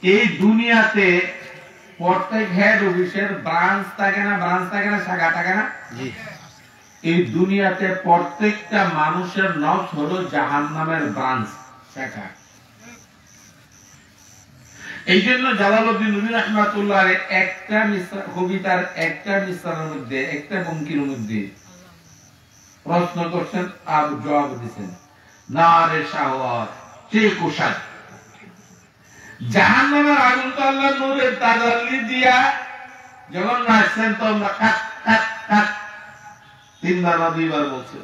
S1: এই দুনিয়াতে প্রত্যেক হেড অফিসের ব্রাঞ্চ থাকে না, শাখা থাকে না? এই দুনিয়াতে প্রত্যেকটা মানুষের নফস হলো জাহান্নামের ব্রাঞ্চ, শাখা। এই জন্য জালালউদ্দিন রুমি রাহমাতুল্লাহ একটা কবিতার একটা মিসরার মধ্যে, একটা পঙ্ক্তির মধ্যে প্রশ্ন করছেন আর জবাব দিচ্ছেন, নারে শাহওয়াত চে কুশাদ। জাহান্নামের আগুন তো আল্লাহ নূরের তাজাল্লি দিয়া যখন আসছেন তো আমরা কাট কাট কাট 3 বার বা 2 বার বলছে,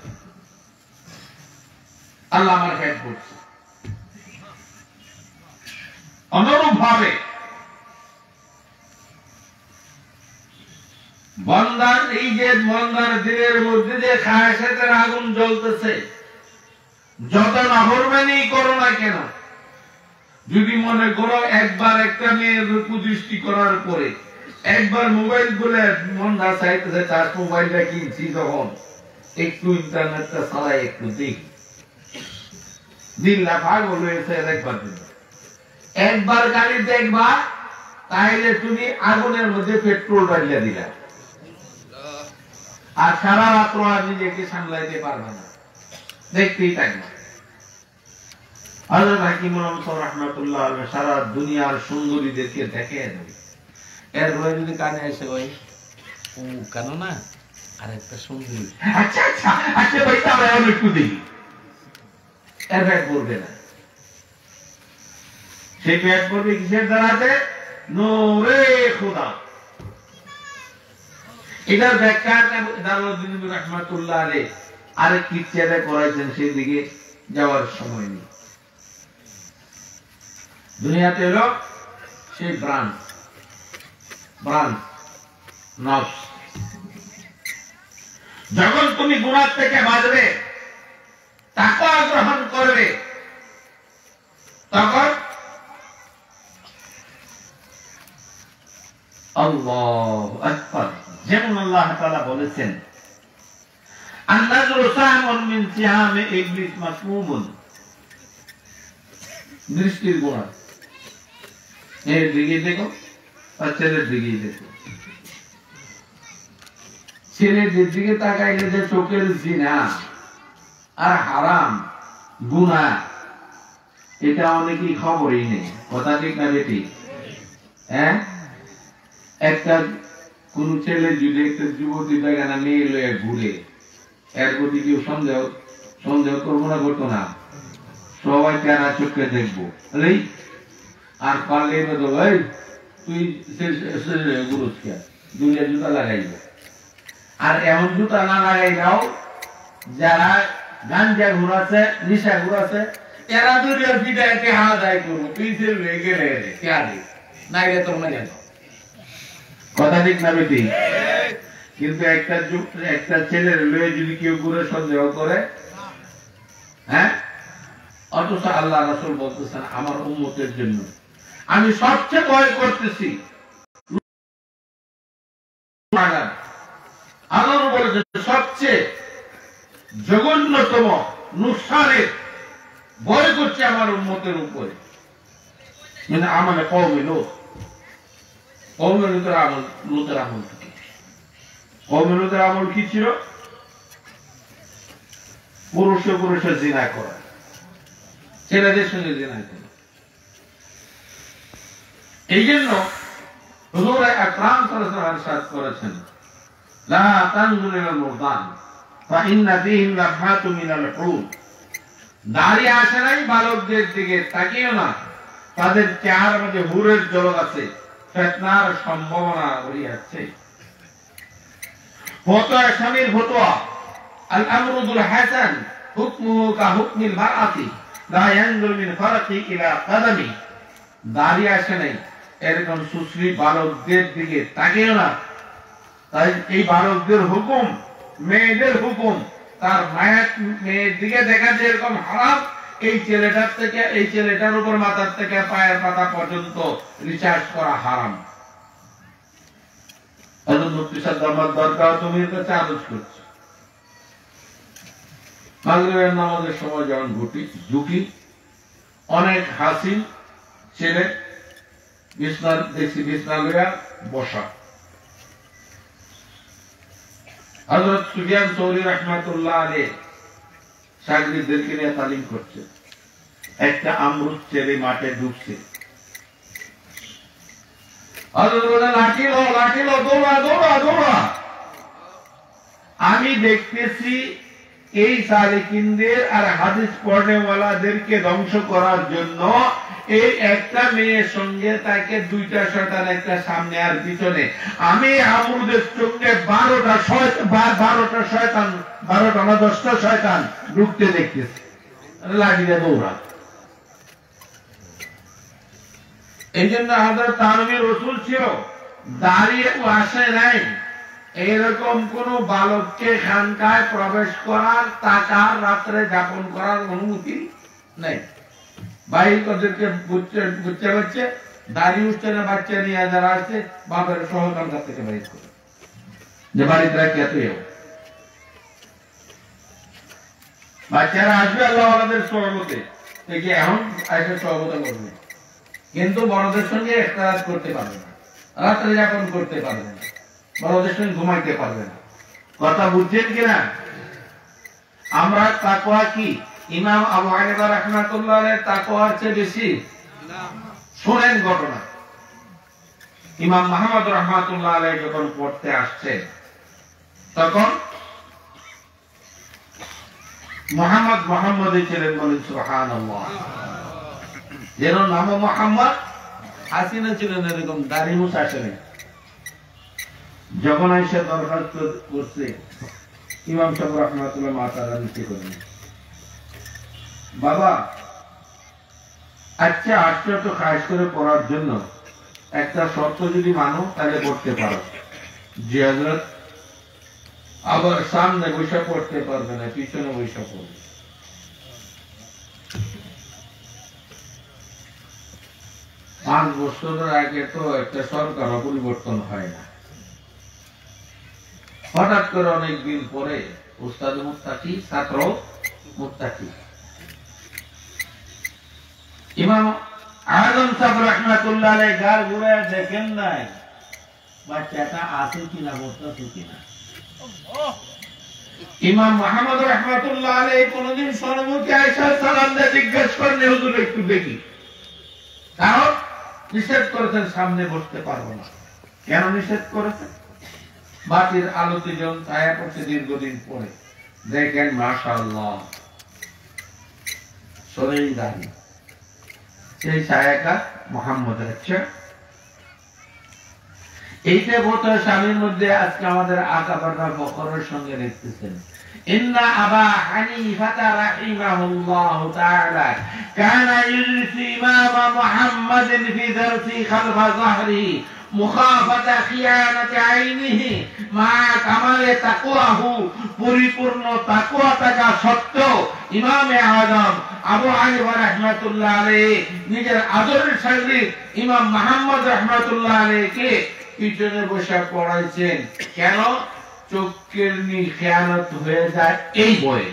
S1: আল্লাহ আমার হেড করছে। অনুরূপ ভাবে বান্দার এই যে বান্দার দিলের মধ্যে যে খায়সাতের আগুন জ্বলতেছে, যত নাফরমানি করো না কেন, যদি মনে করো একবার একটা মেয়ের কুদৃষ্টি করার পরে একবার মোবাইল খুলে মনটা চাইতেছে তার মোবাইলটা কিনছি, যখন একটু ইন্টারনেটটা চালাই একটু দেখি, দিল্লা পাগল হয়েছে একবার দিন। একবার গাড়ি দেখবা তাহলে তুমি আগুনের মধ্যে পেট্রোল ঢালিয়ে দিলা, আর সারা রাত্র আর নিজেকে সামলাইতে পারবে না, দেখতেই থাকবে। হযরত হাকিম রাহমাতুল্লাহ আলাইহি সারা দুনিয়ার সুন্দরীদেরকে দেখে দেবে, এরপরে যদি কানে এসে ভাই ও কেন না আর একটা সুন্দরী, আচ্ছা আচ্ছা আচ্ছা ভাই তাহলে আমি একটু দেখি, এর ব্যাগ করবে না। সেই ব্যাগ করবে কিসের দ্বারাতে? নূরে খুদা। এটার ব্যাখ্যা জালালউদ্দিন রাহমাতুল্লাহ আলাইহি আরেক কিচ্ছাটা করাইছেন, সেই দিকে যাওয়ার সময় নেই। দুনিয়াতে হলো সেই ব্রাঞ্চ নফস। যখন তুমি গুনাহ থেকে বাঁচবে, তাকওয়া গ্রহণ করবে, তখন আল্লাহু আকবার। যেমন আল্লাহ তাআলা বলেছেন, আন-নাজরু সাহমুন মিন সিহামি ইবলিস মাসমুমুন। দৃষ্টির গোড়া, এর দিকে দেখো আর ছেলের দিকে দেখো। ছেলের দিকে তাকাইলে যে চোখের জিনা আর হারাম গুনাহ, এটা অনেকেই খবরই নেই। কথা ঠিক না বেটি? হ্যাঁ, একটা কোন ছেলে যদি একটা যুবতী বেগানা মেয়ে লয়ে ঘুরে, এর প্রতি কেউ সন্দেহ করবো না, করতো না? সবাই তেরা চোখে দেখবো। আর পারলে ভাই তুই দুইটা জুতা লাগাইব। আর এমন জুতা না লাগাই দাও যারা গাঞ্জা ঘুরাছে, নিশা ঘুরাছে, এরা দুইটা পিঠে হাত দায় করবো, তুই গেলে নাই রে তোর মানে। কথা ঠিক না বেটি? কিন্তু একটা ছেলের লয়ে যদি কেউ ঘুরে সন্দেহ করে, হ্যাঁ, অথচ আল্লাহ রাসূল বলতেছেন আমার উম্মতের জন্য আমি সবচেয়ে ভয় করতেছি। আল্লাহ বলেছেন সবচেয়ে জঘন্যতম নুকসানের ভয় করছে আমার উম্মতের উপরে, মানে আমলে কওমে লূত। কওমে লূতের আমল কি? কওমে লূতের আমল কি ছিল? পুরুষে জিনা করা, ছেলেদের সঙ্গে জিনা করা। এই জন্য হুজুর আকরাম সাল্লাল্লাহু আলাইহি ওয়াসাল্লাম করেছেন, লা তানজুরু ইলাল মুরদান ফাইন্না ফীহিম লাফাতু মিনাল হুর। দাঁড়িয়ে আসে নাই বালকদের দিকে তাকিও না, তাদের চেহারার মধ্যে হুরের ঝলক আছে, ফিতনার সম্ভাবনা রয়েছে। ফতোয়া স্বামীর ফতোয়া, আল আমরুল হাসান হুকমুহু কা হুকমিল মারআতি লা ইয়ানজুরু মিন ফারকি ইলা কাদামি। দাঁড়িয়ে আসে নাই এরকম সুশ্রী বালকদের দিকে তাকিও না। তাই এই বালকদের হুকুম, মেয়েদের হুকুম, তার মায়ের মেয়ের দিকে দেখা যেরকম হারাম, এই ছেলেটার উপর মাথার থেকে পায়ের পাতা পর্যন্ত রিচার্জ করা হারাম। দরকার তুমি এর কাছে আলোচ করছো। মাগরিবের নামাজের সময় যখন ঝুঁকি, অনেক হাসিন ছেলে বিছনা লইয়া বসা। হযরত সুফিয়ান সৌরি রাহমাতুল্লাহ আলাইহি শাগিরদেরকে নিয়ে তালিম করছে। একটা আমরুদ ছেলে মাঠে ঢুকছে, হযরত বলেন লাঠি লো, দৌড়া। আমি দেখতেছি এই সালিকিনদের আর হাদিস পড়নেওয়ালাদেরকে ধ্বংস করার জন্য এই একটা মেয়ের সঙ্গে তাকে দুইটা শয়তান, একটা সামনে আর পিছনে। আমি আমরুদের সঙ্গে 12টা শয়তান 10টা শয়তান ঢুকতে দেখতেছি, লাগিয়ে দৌড়া। এই জন্য হযরত তানবীর রাসূল ছিল, দাঁড়িয়ে আসে নাই এরকম কোন বালককে খানকায় প্রবেশ করার, টাকার রাত্রে যাপন করার অনুমতি নেই। বাইর ওদেরকে বুঝছে দাঁড়িয়ে উঠছে না, বাচ্চা নিয়ে যারা আছে বাপের সহকার থেকে বাইর করে যে বাড়িতে রাখি এত বাচ্চারা আসবে আল্লাহ আমাদের সহমতে থেকে এখন এসে সহমতা করবে, কিন্তু বড়দের সঙ্গে একটা রাত করতে পারবে না, রাত্রে যাপন করতে পারবে না, বড়দের সঙ্গে ঘুমাইতে পারবে না। কথা বুঝছেন কিনা? আমরা তাকওয়া কি ইমাম আবু হানিফা রাহমাতুল্লাহ আলাইহির তাকওয়ার চেয়ে বেশি? শুনেন ঘটনা। ইমাম মুহাম্মদ রাহমাতুল্লাহ আলাইহি যখন পড়তে আসছেন, তখন মুহাম্মদই ছিলেন, বলেন সুবহানাল্লাহ। যেন নাম মুহাম্মদ, হাসিনা ছিলেন এরকম, দাড়ি মুছ আসেনি। যখন এসে দরখাস্ত করছে, ইমাম সাহেব রাহমাতুল্লাহ মাতারা নিচে করলেন, বাবা আচ্ছা আসছো তো খাস করে পড়ার জন্য, একটা শর্ত যদি মানো তাহলে পড়তে পারো। জি হযরত। আবার সামনে বৈশা পড়তে পারবে না, পিছনে বৈশা পড়বে। 5 বছরের আগে তো একটা সরকার পরিবর্তন হয় না, হঠাৎ করে অনেকদিন পরে উস্তাদ মুত্তাকি, ছাত্র মুত্তাকি। ইমাম আজম সাহেব রাহমাতুল্লাহ আলাইহি গার ঘুরে দেখেন নাই বাচ্চাটা আছে কিনা, বলতেছে কিনা। ইমাম মুহাম্মদ রাহমাতুল্লাহ আলাইহি কোনদিন সরমুখে আয়েশা সালাম দিয়ে জিজ্ঞেস করেন, হুজুর একটু দেখি, কারণ নিষেধ করেছেন সামনে বসতে পারবো না। কেন নিষেধ করেছেন? বাতির আলোতে যখন ছায়া পড়ছে দীর্ঘদিন পরে দেখেন মাশাআল্লাহ সরেই দাঁড়িয়ে, সেই ছায়াটা মুহাম্মদের। আচ্ছা, এইটা বোধ স্বামীর মধ্যে আজকে আমাদের আকাবাররা বকরের সঙ্গে দেখতেছেন। ইন্না আবা হানিফা রাহিমাহুল্লাহু তাআলা কানা ইজলিসু ইমাম মুহাম্মাদিন ফি দারসি খালফা যাহরি মুখাফাতা খিয়ানাতি আইনিহি মা কামালে তাকওয়াহু, পরিপূর্ণ তাকওয়া থাকা সত্ত্বেও ইমামে আযম আবু হানিফা রাহমাতুল্লাহ আলাইহি নিজের আদরের শাগির্দ ইমাম মুহাম্মদ রাহমাতুল্লাহ আলাইহিকে পিছনে বসে পড়াইছেন। কেন? চোখের খেয়ানত হয়ে যায় এই বয়ে।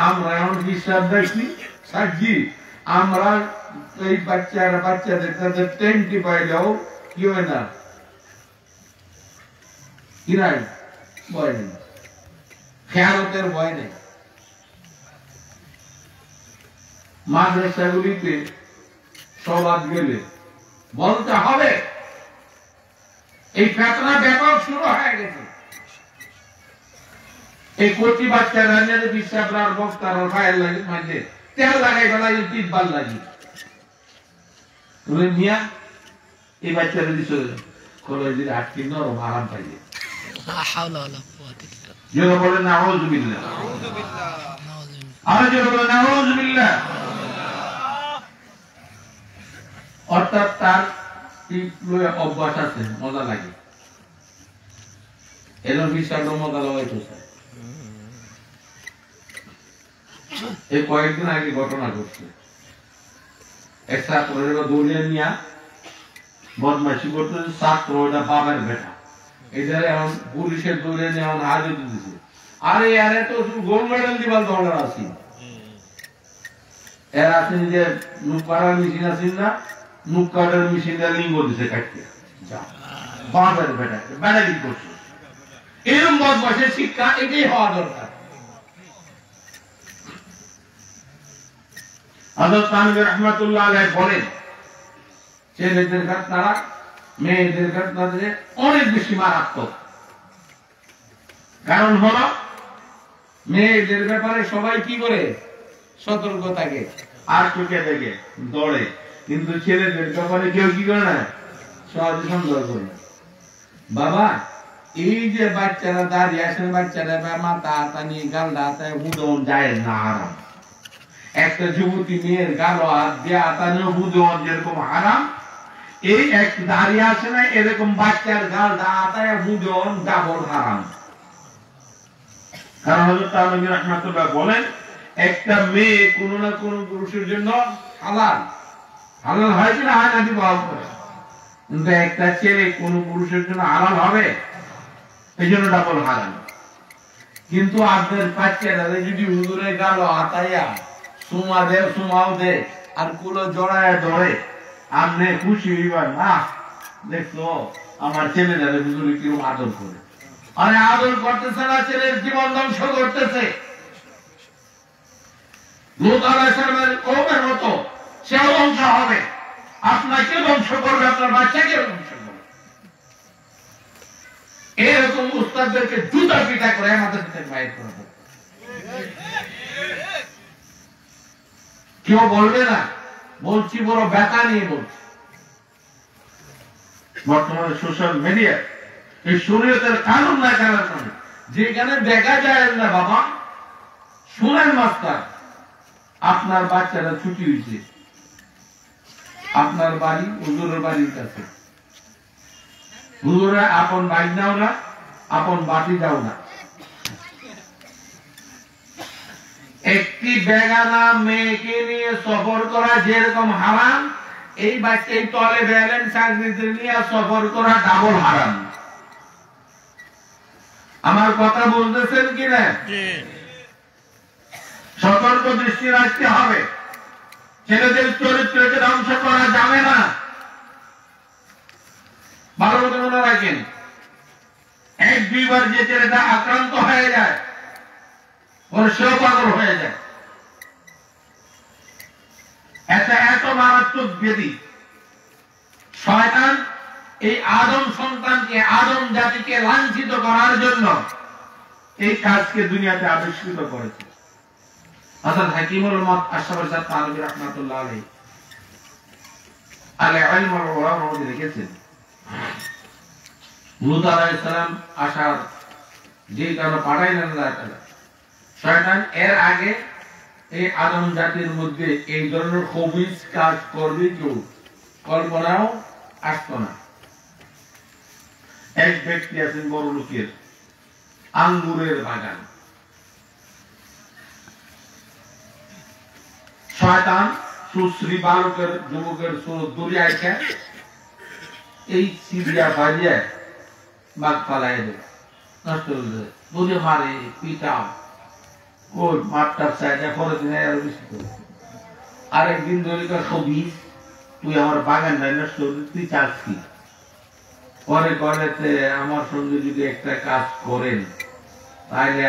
S1: আমরা এমন হিসাব দেখি সাক্ষী, আমরা এই বাচ্চাদের তাদের টেন্টি পাইলেও কি হয় না, কি নাই, ভয় নেই, খেয়ালতের ভয় নেই। মাদ্রাসাগুলিতে সবাদ গেলে বলতে হবে, এই ফেতনা ব্যাপক শুরু হয়ে গেছে। এই কচি বাচ্চারা বিশ্বাস বক্তার ফায়ার লাগে, মাঝে তেল লাগাই বেলা তিনবার লাগি মিয়া, এই বাচ্চারা দিস কলেজের আটকি নরম আরাম পাইলে যেন বলে নাউযুবিল্লাহ, আর যেন বলে নাউযুবিল্লাহ। অর্থাৎ তার অভ্যাস আছে, মজা লাগে, এরকম বিশ্বাস মজা লাগাইতেছে। এই কয়েকদিন আগে ঘটনা ঘটছে, এক ছাত্র দৌড়িয়ে নিয়ে বদমাইশি করতেছে, ছাত্র ওইটা বাবার বেটা, এটা এখন পুলিশের দৌড়িয়ে নিয়ে এখন হাজির দিতেছে। আরে আরে তো গোল্ড মেডেল দিবার দরকার আছে, এর আছেন যে নুকারার মেশিন আছেন না, নুকারের মেশিনটা লিঙ্গ দিছে কাটতে, বাবার বেটা বেড়াবি করছে। এরকম বদমাইশের শিক্ষা এটাই হওয়া দরকার। হযরত তানভীর রাহমাতুল্লাহ আলাইহি বলেন, ছেলেদের ঘটনারা মেয়েদের ঘটনাতে অনেক বেশি মারাত্মক। কারণ হলো মেয়েদের ব্যাপারে সবাই কি করে সতর্ক থাকে, আর চোখে দেখে দৌড়ে, কিন্তু ছেলেদের ব্যাপারে কেউ কি করে না, সহজে সন্দেহ করে। বাবা, এই যে বাচ্চারা দাঁড়িয়ে আসেন, বাচ্চারা মাথা হাতা নিয়ে গালটা হাতায় উদন যায় না হারাম। একটা যুবতী মেয়ের গালো হাত দিয়ে হাতা নিয়ে উদন যেরকম হারাম, এই এক দাঁড়িয়ে আসে না এরকম বাচ্চার গালটা হাতায় উদন ডাবল হারাম। কারণ হযরত তানভীর রাহমাতুল্লাহ বলেন, একটা মেয়ে কোন না কোন পুরুষের জন্য হালাল, হালাল হয় কিনা হয় না বিবাহ করে, কিন্তু একটা ছেলে কোন পুরুষের জন্য হালাল হবে, এই জন্য ডাবল হারাম। কিন্তু আপনার বাচ্চারা যদি হুজুরে গালো হাতাইয়া সুমা দে, সুমাও দে, আর কুলো জড়ায় ধরে, আপনি খুশি হইবার না, দেখছো আমার ছেলেরা হুজুরে কিরকম আদর করে। আরে আদর করতেছে না, ছেলের জীবন ধ্বংস করতেছে। লূত আলাইহিস সালামের কওমের মতো সেও ধ্বংস হবে, আপনাকে ধ্বংস করবে, আপনার বাচ্চাকে ধ্বংস করবে। এরকম উস্তাদদেরকে জুতা পিটা করে আমাদের সাথে বাইর করা হবে। কেউ বলবে না, বলছি বড় ব্যথা নিয়ে বলছি। বর্তমানে সোশ্যাল মিডিয়া এই শরীয়তের কানুন না জানার কারণে যেখানে দেখা যায় না, বাবা শুনেন মাস্টার, আপনার বাচ্চারা ছুটি হয়েছে, আপনার বাড়ি হুজুরের বাড়ির কাছে, হুজুরে আপন বাড়ি নাও না, আপন বাটি দাও না, একটি বেগানা মেয়েকে নিয়ে সফর করা যেরকম হারাম, এই বাচ্চাই তলে বেলেন চাকরিতে নিয়ে সফর করা ডাবল হারাম। আমার কথা বুঝতেছেন কিনা? সতর্ক দৃষ্টি রাখতে হবে। ছেলেদের চরিত্রকে ধ্বংস করা যাবে না। ভালো মতো মনে রাখেন, এক দুইবার যে ছেলেটা আক্রান্ত হয়ে যায় ওর সেও পাগল হয়ে যায়। এত মারাত্মক ব্যাধি। শয়তান এই আদম সন্তানকে, আদম জাতিকে লাঞ্ছিত করার জন্য এই কাজকে দুনিয়াতে আবিষ্কৃত করেছে। হযরত হাকিমুল উম্মাত আশরাফ জাত তানভী রাহমাতুল্লাহ আলাইহি আল-ইলম ওয়াল উলামা লিখেছেন, লূত আলাইহিস সালাম আসার যে কারণে পাঠাইলেন আল্লাহ তাআলা, শয়তান এর আগে এই আদম জাতির মধ্যে এই ধরনের খবিস কাজ করবে কেউ কল্পনাও আসতো না। এক ব্যক্তি আছেন বড় লোকের, আঙ্গুরের বাগান। শয়তান সুশ্রী বালকের যুবকের সুরত দরিয়ায় এই সিরিয়া বাজিয়ে বাঘ পালাই দেবে, নষ্ট করে দেবে, দুধে মারে, পিটাও, ওই মাঠটা চাইটা পরে দিনে আরো বেশি করে। আরেকদিন দরিকার ছবি, তুই আমার বাগান নাই নষ্ট করে, তুই চাস কি? পরে করেতে আমার সঙ্গে যদি একটা কাজ করেন তাহলে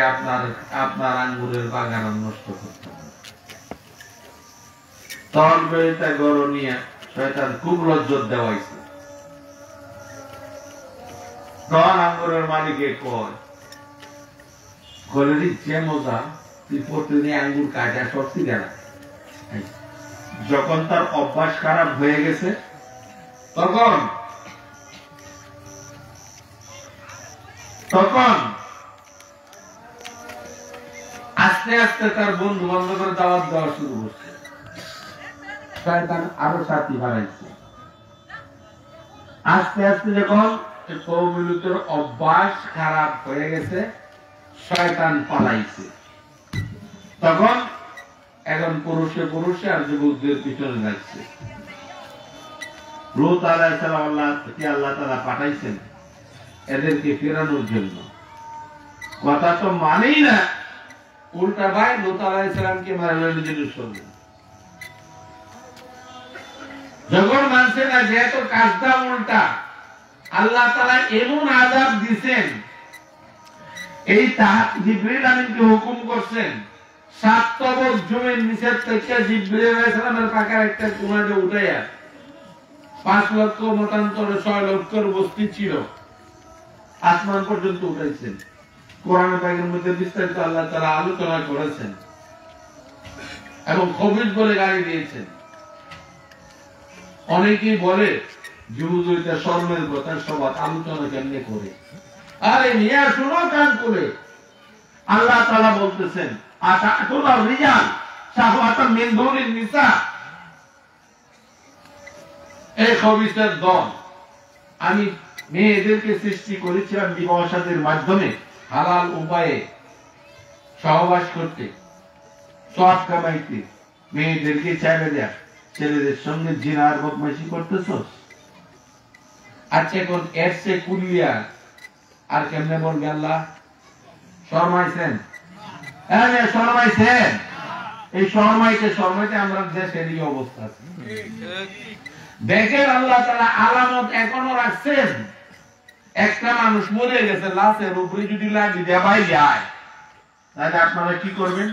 S1: আপনার আঙ্গুরের বাগান নষ্ট করতে হবে। তখন বেড়িটা গরু নিয়ে শয়তান খুব লজ্জত দেওয়াইছে। তখন আঙ্গুরের মালিকে কয়, ঘরে যে মজা, তুই প্রতিদিন আঙ্গুর কাটা সত্যি গেল। যখন তার অভ্যাস খারাপ হয়ে গেছে তখন আস্তে আস্তে তার বন্ধু বান্ধবের দাওয়াত দেওয়া শুরু করছে। শয়তান আরো সাথী বাড়াইছে। আস্তে আস্তে যখন কওমিলুতের অভ্যাস খারাপ হয়ে গেছে, শয়তান পালাইছে। তখন এখন পুরুষে পুরুষে আর যুবকদের পিছনে যাচ্ছে। লূত আলাইহিস সালাম আল্লাহ তাআলা পাঠাইছেন এদেরকে ফেরানোর জন্য। কথা তো মানেই না, উল্টা ভাই লূত আলাইহিস সালামকে মারার জন্য শুনলেন। যখন মানুষেরা যেহেতু কাজটা উল্টা, আল্লাহ তাআলা এমন আযাব দিয়েছেন, এই জিবরিল আমিনকে হুকুম করছেন 7 তবক জমির নিচের থেকে জিবরিল আলাইহিস সালামের পাখার একটা কোণাতে উঠাইয়া 5 লক্ষ মতান্তরে 6 লক্ষের বস্তি ছিল আসমান পর্যন্ত উঠাইছেন। কোরআন পাকের মধ্যে বিস্তারিত আল্লাহ তাআলা আলোচনা করেছেন এবং খবিস বলে গালি দিয়েছেন। অনেকেই বলে যে হুজুর এটা শরমের কথা, সবাই আলোচনা কেমনে করে। আরে মিয়া শুনো কান করে, আল্লাহ তাআলা বলতেছেন আতাতুল রিজাল শাহওয়াতাম মিন দুনিন নিসা। এই খবিসের দল, আমি মেয়েদেরকে সৃষ্টি করেছিলাম বিবাহ সাথীর মাধ্যমে হালাল উপায়ে সহবাস করতে, সওয়াব কামাইতে। মেয়েদেরকে চাইবে দেয়া, ছেলেদের সঙ্গে জিনার বদমাইশি করতেছস। আচ্ছা এখন এর চেয়ে কুলিয়া আর কেমনে বলবে আল্লাহ? শরমাইছেন? হ্যাঁ শরমাইছেন। এই শরমাইতে আমরা দেশের এই অবস্থা। দেখেন আল্লাহ তাআলা আলামত এখনো রাখছেন। একটা মানুষ মরে গেছে, লাশের উপরে যদি লাগি দেয় ভাই যায়, তাহলে আপনারা কি করবেন?